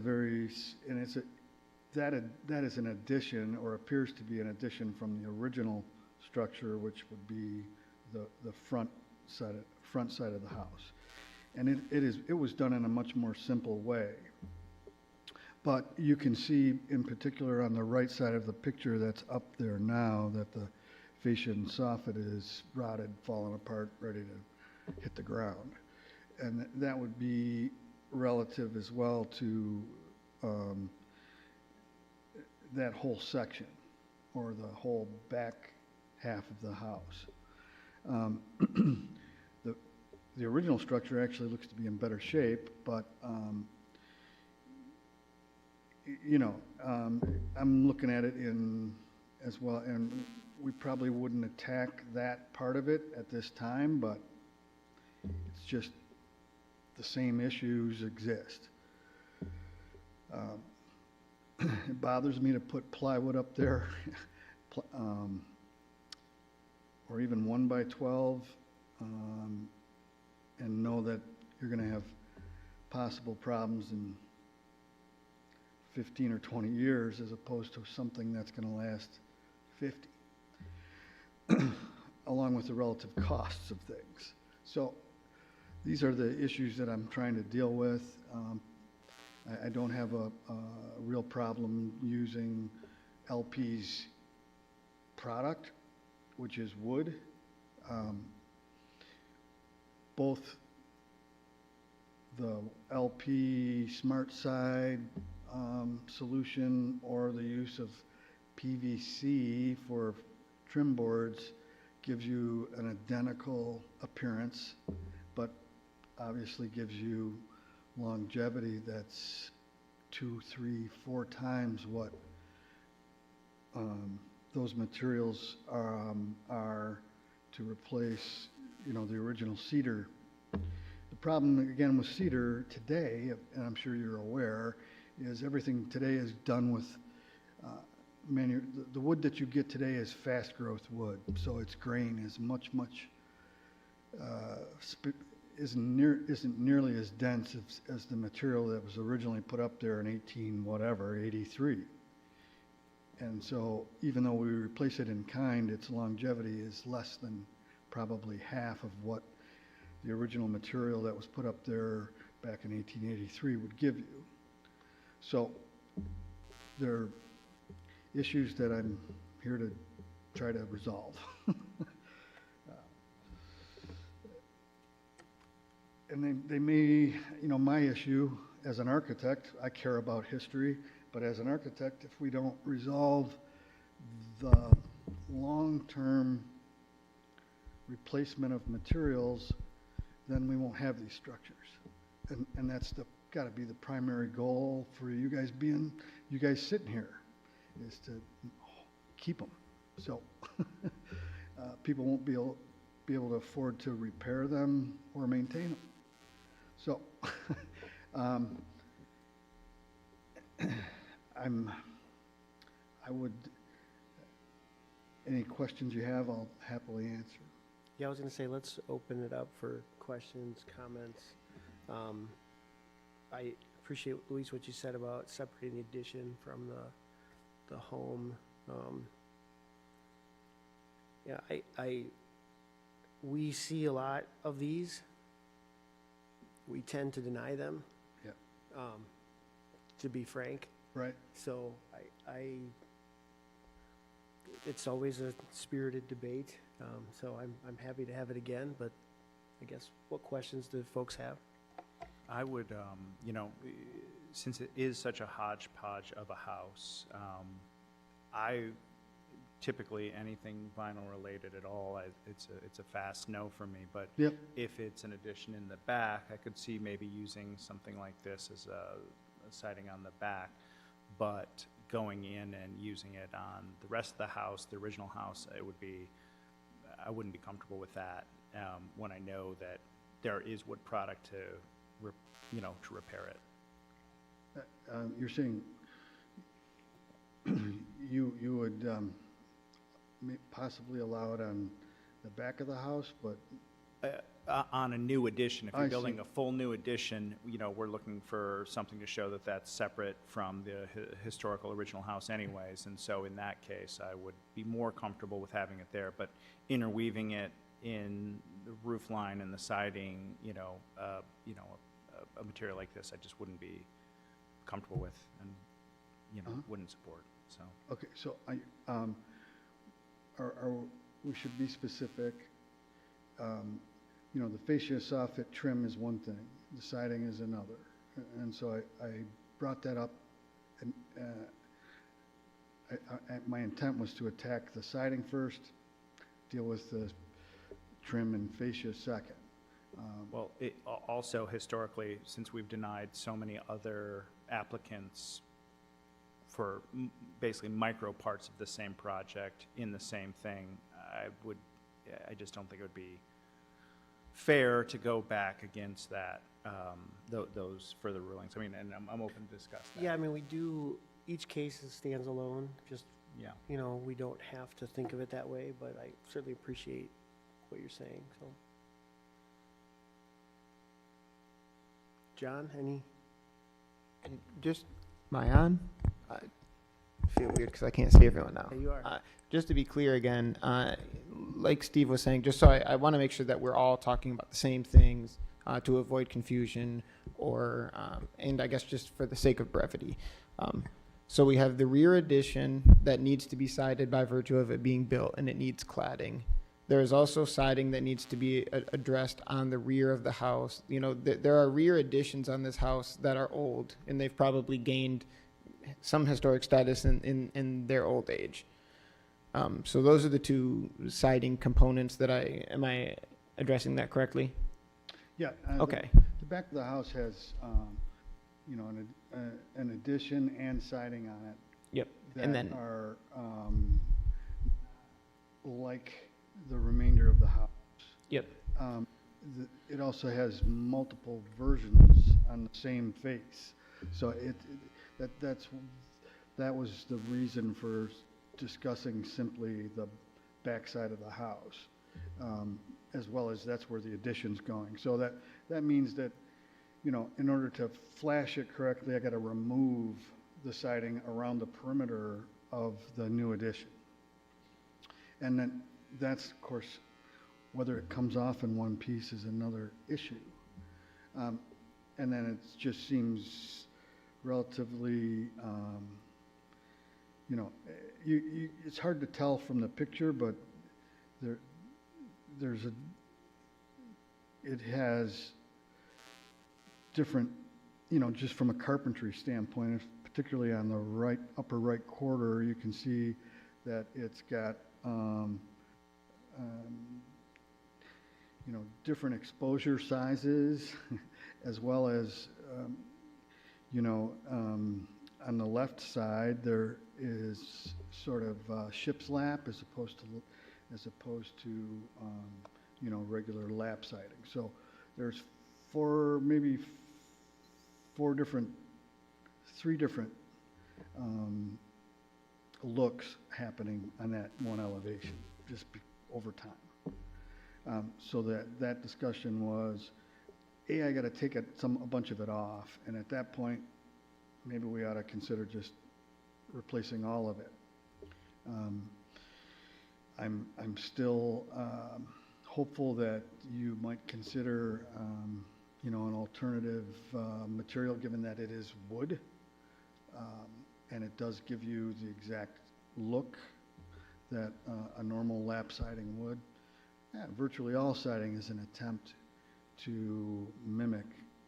that is an addition, or appears to be an addition from the original structure, which would be the front side of the house. And it was done in a much more simple way. But you can see in particular on the right side of the picture that's up there now that the fascia and soffit is rotted, falling apart, ready to hit the ground. And that would be relative as well to that whole section, or the whole back half of the house. The original structure actually looks to be in better shape, but I'm looking at it as well, and we probably wouldn't attack that part of it at this time, but it's just the same issues exist. It bothers me to put plywood up there, or even 1 by 12, and know that you're gonna have possible problems in 15 or 20 years as opposed to something that's gonna last 50, along with the relative costs of things. So these are the issues that I'm trying to deal with. I don't have a real problem using LP's product, which is wood. Both the LP Smart Side solution or the use of PVC for trim boards gives you an identical appearance, but obviously gives you longevity that's 2, 3, 4 times what those materials are to replace, the original cedar. The problem, again, with cedar today, and I'm sure you're aware, is everything today is done with the wood that you get today is fast growth wood, so its grain is much isn't nearly as dense as the material that was originally put up there in 83. And so even though we replace it in kind, its longevity is less than probably half of what the original material that was put up there back in 1883 would give you. So there are issues that I'm here to try to resolve. And they may, my issue as an architect, I care about history, but as an architect, if we don't resolve the long-term replacement of materials, then we won't have these structures. And that's got to be the primary goal for you guys sitting here, is to keep them. So people won't be able to afford to repair them or maintain them. So, any questions you have, I'll happily answer. Yeah, I was gonna say, let's open it up for questions, comments. I appreciate, Luis, what you said about separating the addition from the home. Yeah, we see a lot of these. We tend to deny them. Yep. To be frank. Right. So it's always a spirited debate. So I'm happy to have it again, but I guess, what questions do folks have? I would, since it is such a hodgepodge of a house, I typically, anything vinyl related at all, it's a fast no for me. But Yep. if it's an addition in the back, I could see maybe using something like this as a siding on the back, but going in and using it on the rest of the house, the original house, I wouldn't be comfortable with that when I know that there is wood product to repair it. You're saying you would possibly allow it on the back of the house, but On a new addition, if I you're see. building a full new addition, we're looking for something to show that that's separate from the historical original house anyways. And so in that case, I would be more comfortable with having it there. But interweaving it in the roof line and the siding, a material like this, I just wouldn't be comfortable with and, wouldn't support, so. okay, so we should be specific. The fascia soffit trim is one thing, the siding is another. And so I brought that up, and my intent was to attack the siding first, deal with the trim and fascia second. Well, also historically, since we've denied so many other applicants for basically micro parts of the same project in the same thing, I just don't think it would be fair to go back against that, those further rulings. I mean, and I'm open to discuss that. Yeah, I mean, we do, each case stands alone, just, Yeah. you know, we don't have to think of it that way, but I certainly appreciate what you're saying, so. John, any? And just, am I on? I feel weird because I can't see everyone now. Yeah, you are. Just to be clear again, like Steve was saying, just so I want to make sure that we're all talking about the same things to avoid confusion or, and I guess just for the sake of brevity. So we have the rear addition that needs to be sided by virtue of it being built and it needs cladding. There is also siding that needs to be addressed on the rear of the house. You know, there are rear additions on this house that are old and they've probably gained some historic status in their old age. So those are the two siding components that am I addressing that correctly? Yeah. Okay. The back of the house has, you know, an addition and siding on it. Yep. That And then, are like the remainder of the house. yep. It also has multiple versions on the same face. So that was the reason for discussing simply the backside of the house, as well as that's where the addition's going. So that means that, you know, in order to flash it correctly, I got to remove the siding around the perimeter of the new addition. And then that's, of course, whether it comes off in one piece is another issue. And then it just seems relatively, you know, it's hard to tell from the picture, but it has different, you know, just from a carpentry standpoint, particularly on the upper right quarter, you can see that it's got, you know, different exposure sizes, as well as, you know, on the left side there is sort of ship's lap as opposed to you know, regular lap siding. So there's three different looks happening on that one elevation just over time. So that discussion was, I got to take a bunch of it off, and at that point, maybe we ought to consider just replacing all of it. I'm still hopeful that you might consider, you know, an alternative material, given that it is wood, and it does give you the exact look that a normal lap siding would. Yeah, virtually all siding is an attempt to mimic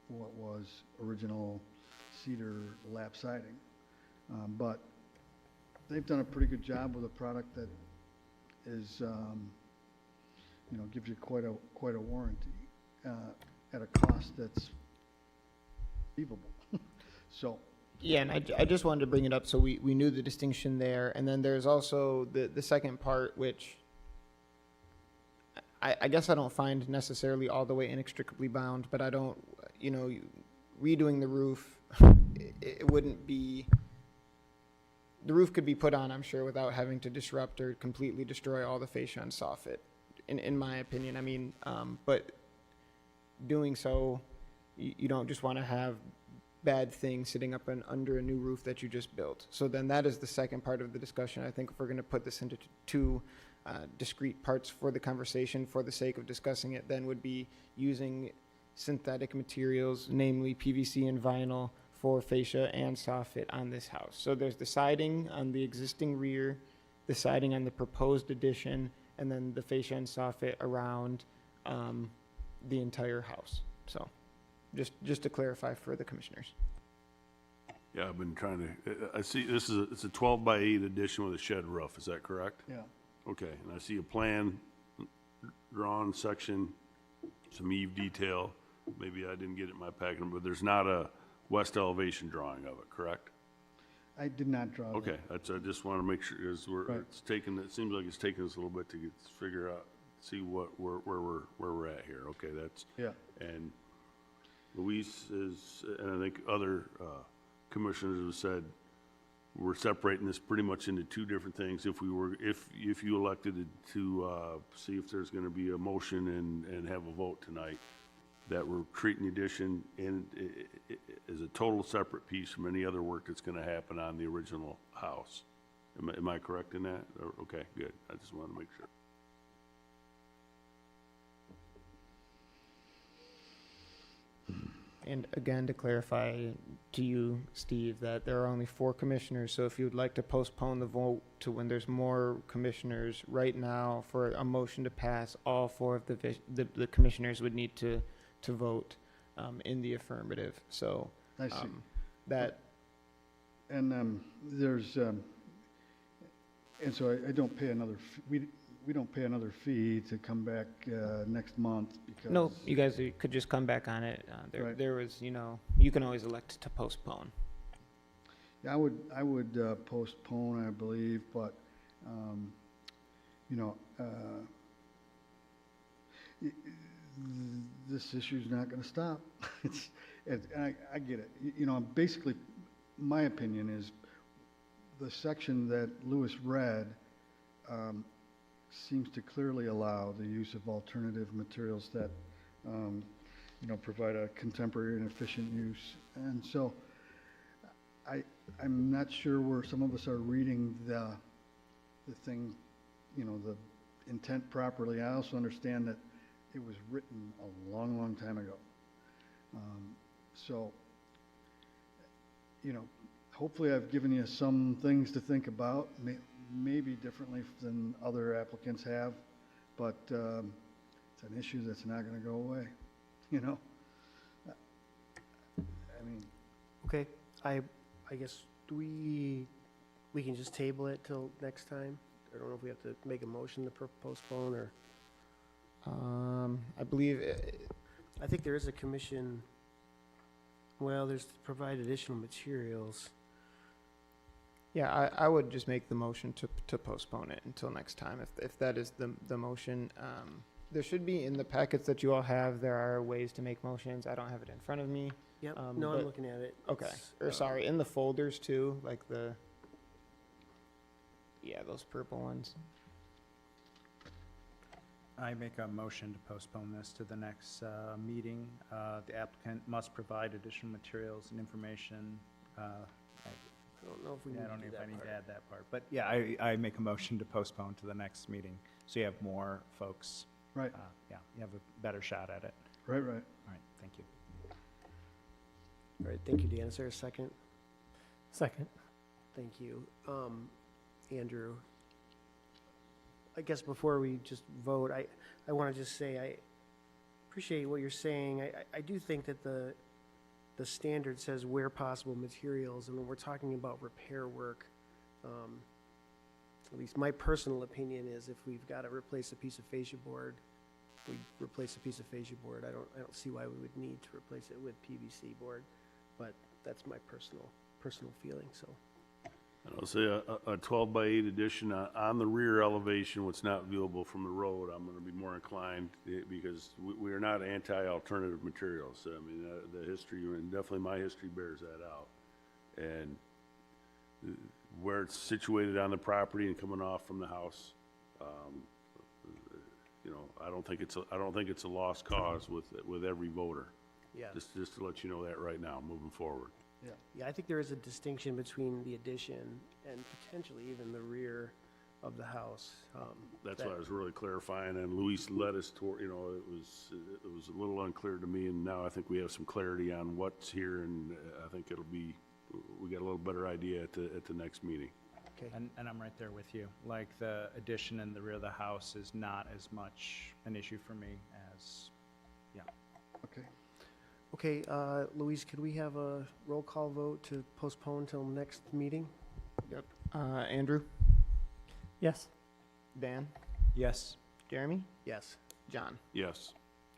what was original cedar lap siding, but they've done a pretty good job with a product that is, you know, gives you quite a warranty at a cost that's achievable. So. Yeah, and I just wanted to bring it up so we knew the distinction there. And then there's also the second part, which I guess I don't find necessarily all the way inextricably bound, but I don't, you know, redoing the roof, it wouldn't be, the roof could be put on, I'm sure, without having to disrupt or completely destroy all the fascia and soffit, in my opinion. I mean, but doing so, you don't just want to have bad things sitting up under a new roof that you just built. So then that is the second part of the discussion. I think if we're going to put this into two discrete parts for the conversation for the sake of discussing it, then would be using synthetic materials, namely PVC and vinyl, for fascia and soffit on this house. So there's the siding on the existing rear, the siding on the proposed addition, and then the fascia and soffit around the entire house. So just to clarify for the commissioners. Yeah, I've been trying to, I see it's a 12 by 8 addition with a shed roof, is that correct? Yeah. Okay, and I see a plan, drawn section, some eave detail. Maybe I didn't get it in my packet, but there's not a west elevation drawing of it, correct? I did not draw that. Okay, that's, I just want to make sure, because Right. it's taken, it seems like it's taken us a little bit to figure out, see where we're at here. Okay, that's, Yeah, and Luis is, and I think other commissioners have said, we're separating this pretty much into two different things. If you elected to see if there's going to be a motion and have a vote tonight, that we're treating the addition as a total separate piece from any other work that's going to happen on the original house. Am I correct in that? Okay, good. I just want to make sure. And again, to clarify to you, Steve, that there are only 4 commissioners, so if you would like to postpone the vote to when there's more commissioners, right now, for a motion to pass, all 4 of the commissioners would need to vote in the affirmative. So I see. that, And there's, and so I don't pay another, we don't pay another fee to come back next month because. no, you guys could just come back on it. Right. There was, you can always elect to postpone. Yeah, I would postpone, I believe, but, you know, this issue's not gonna stop. I get it. You know, basically, my opinion is the section that Lewis read, seems to clearly allow the use of alternative materials that, you know, provide a contemporary and efficient use. And so I'm not sure where some of us are reading the thing, you know, the intent properly. I also understand that it was written a long, long time ago. So, you know, hopefully I've given you some things to think about, maybe differently than other applicants have, but it's an issue that's not going to go away, you know? I mean, Okay, I guess, we can just table it till next time? I don't know if we have to make a motion to postpone, or, I believe, I think there is a commission, well, there's to provide additional materials. yeah, I would just make the motion to postpone it until next time, if that is the motion. There should be in the packets that you all have, there are ways to make motions. I don't have it in front of me. Yep, Um, no, I'm but- looking at it. Okay, It's, or sorry, in the folders too, like yeah, those purple ones. I make a motion to postpone this to the next meeting. The applicant must provide additional materials and information. I don't know if we need I to don't do know if I that need to part. add that part. But yeah, I make a motion to postpone to the next meeting, so you have more folks. right, Yeah, you have a better shot at it. right. All right, thank you. All right, thank you, Dan. Is there a second? Second. Thank you. Andrew, I guess before we just vote, I want to just say I appreciate what you're saying. I do think that the standard says where possible materials, and when we're talking about repair work, at least my personal opinion is if we've got to replace a piece of fascia board, we replace a piece of fascia board. I don't see why we would need to replace it with PVC board, but that's my personal feeling, so. And I'll say a 12-by-8 addition on the rear elevation, what's not viewable from the road, I'm going to be more inclined, because we are not anti-alternative materials. I mean, the history, and definitely my history bears that out. And where it's situated on the property and coming off from the house, you know, I don't think it's a lost cause with every voter. Yeah. Just to let you know that right now, moving forward. Yeah, I think there is a distinction between the addition and potentially even the rear of the house. That's that- why I was really clarifying, and Luis led us toward, you know, it was a little unclear to me, and now I think we have some clarity on what's here, and I think we got a little better idea at the next meeting. Okay, And I'm right there with you. Like, the addition in the rear of the house is not as much an issue for me as, Okay. okay, Louise, could we have a roll call vote to postpone till next meeting? Andrew, Yes. Dan, yes. Jeremy, Yes. John. Yes.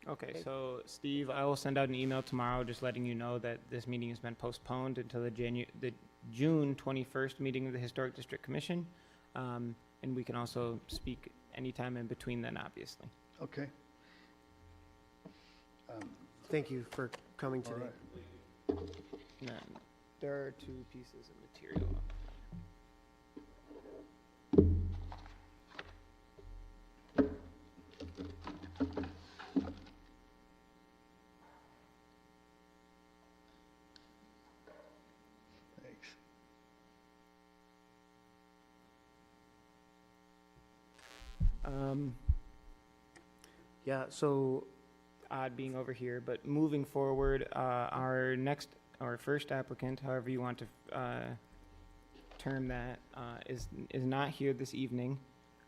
Okay, Okay. so Steve, I will send out an email tomorrow just letting you know that this meeting has been postponed until the June 21st meeting of the Historic District Commission. And we can also speak anytime in between then, obviously. Okay. Thank you for coming All today. right. And then there are 2 pieces of material. Thanks. Yeah, so, Odd being over here, but moving forward, our first applicant, however you want to term that, is not here this evening.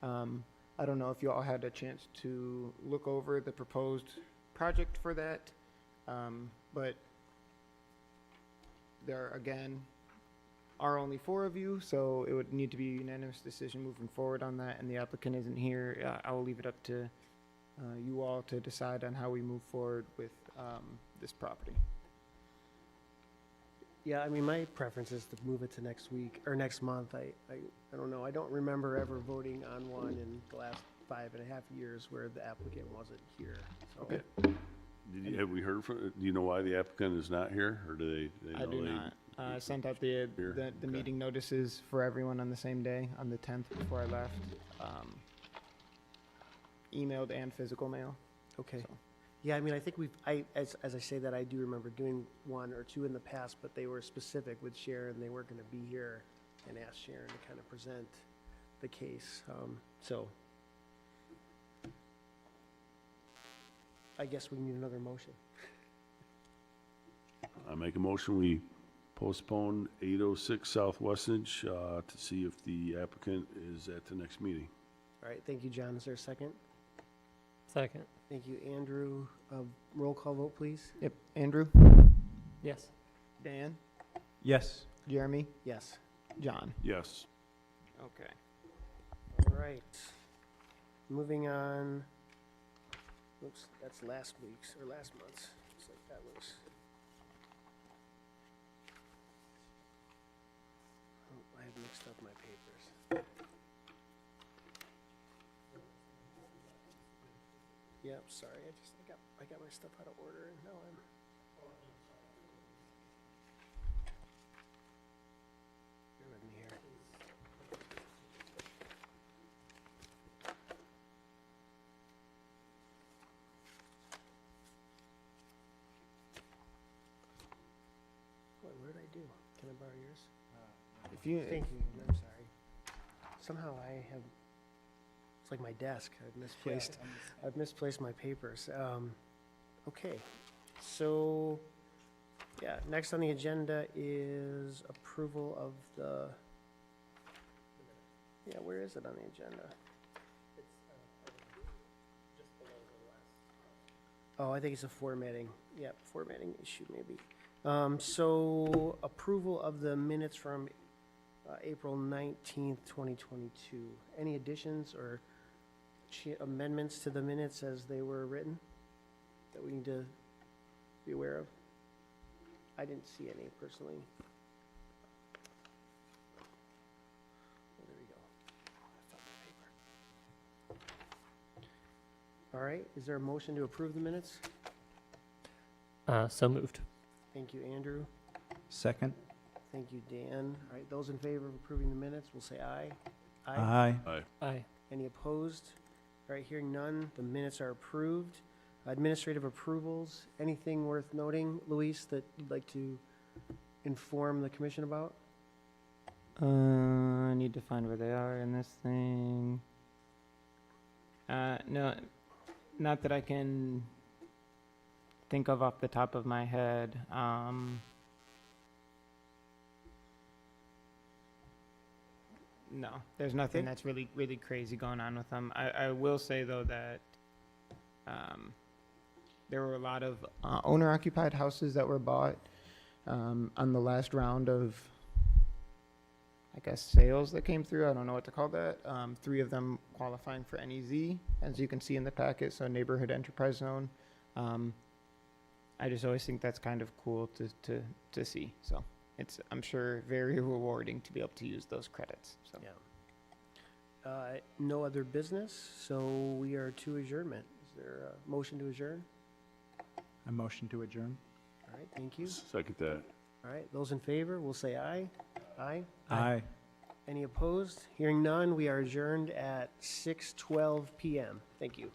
I don't know if you all had a chance to look over the proposed project for that, but there, again, are only 4 of you, so it would need to be a unanimous decision moving forward on that, and the applicant isn't here. I will leave it up to you all to decide on how we move forward with this property. yeah, I mean, my preference is to move it to next week, or next month. I don't know, I don't remember ever voting on one in the last 5.5 years where the applicant wasn't here, so. Okay. Have we heard from, do you know why the applicant is not here, or do they I know do they? not. Sent out the Here? Okay. meeting notices for everyone on the same day, on the 10th before I left. Emailed and physical mail. Okay. So. Yeah, I mean, I think as I say that, I do remember doing 1 or 2 in the past, but they were specific with Sharon. They weren't going to be here, and asked Sharon to kind of present the case. So I guess we need another motion. I make a motion, we postpone 806 South Westnedge to see if the applicant is at the next meeting. All right, thank you, John. Is there a second? Second. Thank you, Andrew. Roll call vote, please. Yep. Andrew? Yes. Dan? Yes. Jeremy? Yes. John? Yes. Okay. All right. Moving on. Oops, that's last week's, or last month's. Looks like that was. Oh, I have mixed up my papers. Yep, sorry, I got my stuff out of order, and now I'm. Bear with me here. What did I do? Can I borrow yours? If you, Thank you, I'm sorry. Somehow I have, it's like my desk, I've misplaced my papers. Okay, so, yeah, next on the agenda is approval of the, yeah, where is it on the agenda? Oh, I think it's a formatting, yeah, formatting issue maybe. So approval of the minutes from April 19th, 2022. Any additions or amendments to the minutes as they were written that we need to be aware of? I didn't see any personally. Oh, there we go. I found the paper. All right, is there a motion to approve the minutes? So moved. Thank you, Andrew. Second? Thank you, Dan. All right, those in favor of approving the minutes will say aye. Aye. Aye. Any opposed? All right, hearing none, the minutes are approved. Administrative approvals, anything worth noting, Luis, that you'd like to inform the commission about? I need to find where they are in this thing. No, not that I can think of off the top of my head. No, there's nothing Okay. that's really, really crazy going on with them. I will say, though, that there were a lot of owner-occupied houses that were bought on the last round of, I guess, sales that came through. I don't know what to call that. 3 of them qualifying for NEZ, as you can see in the packet, so neighborhood enterprise zone. I just always think that's kind of cool to see, so, it's, I'm sure, very rewarding to be able to use those credits, so. Yeah. No other business, so we are to adjournment. Is there a motion to adjourn? A motion to adjourn? All right, thank you. Second that. All right, those in favor, will say aye. Aye. Aye. Any opposed? Hearing none, we are adjourned at 6:12 PM. Thank you.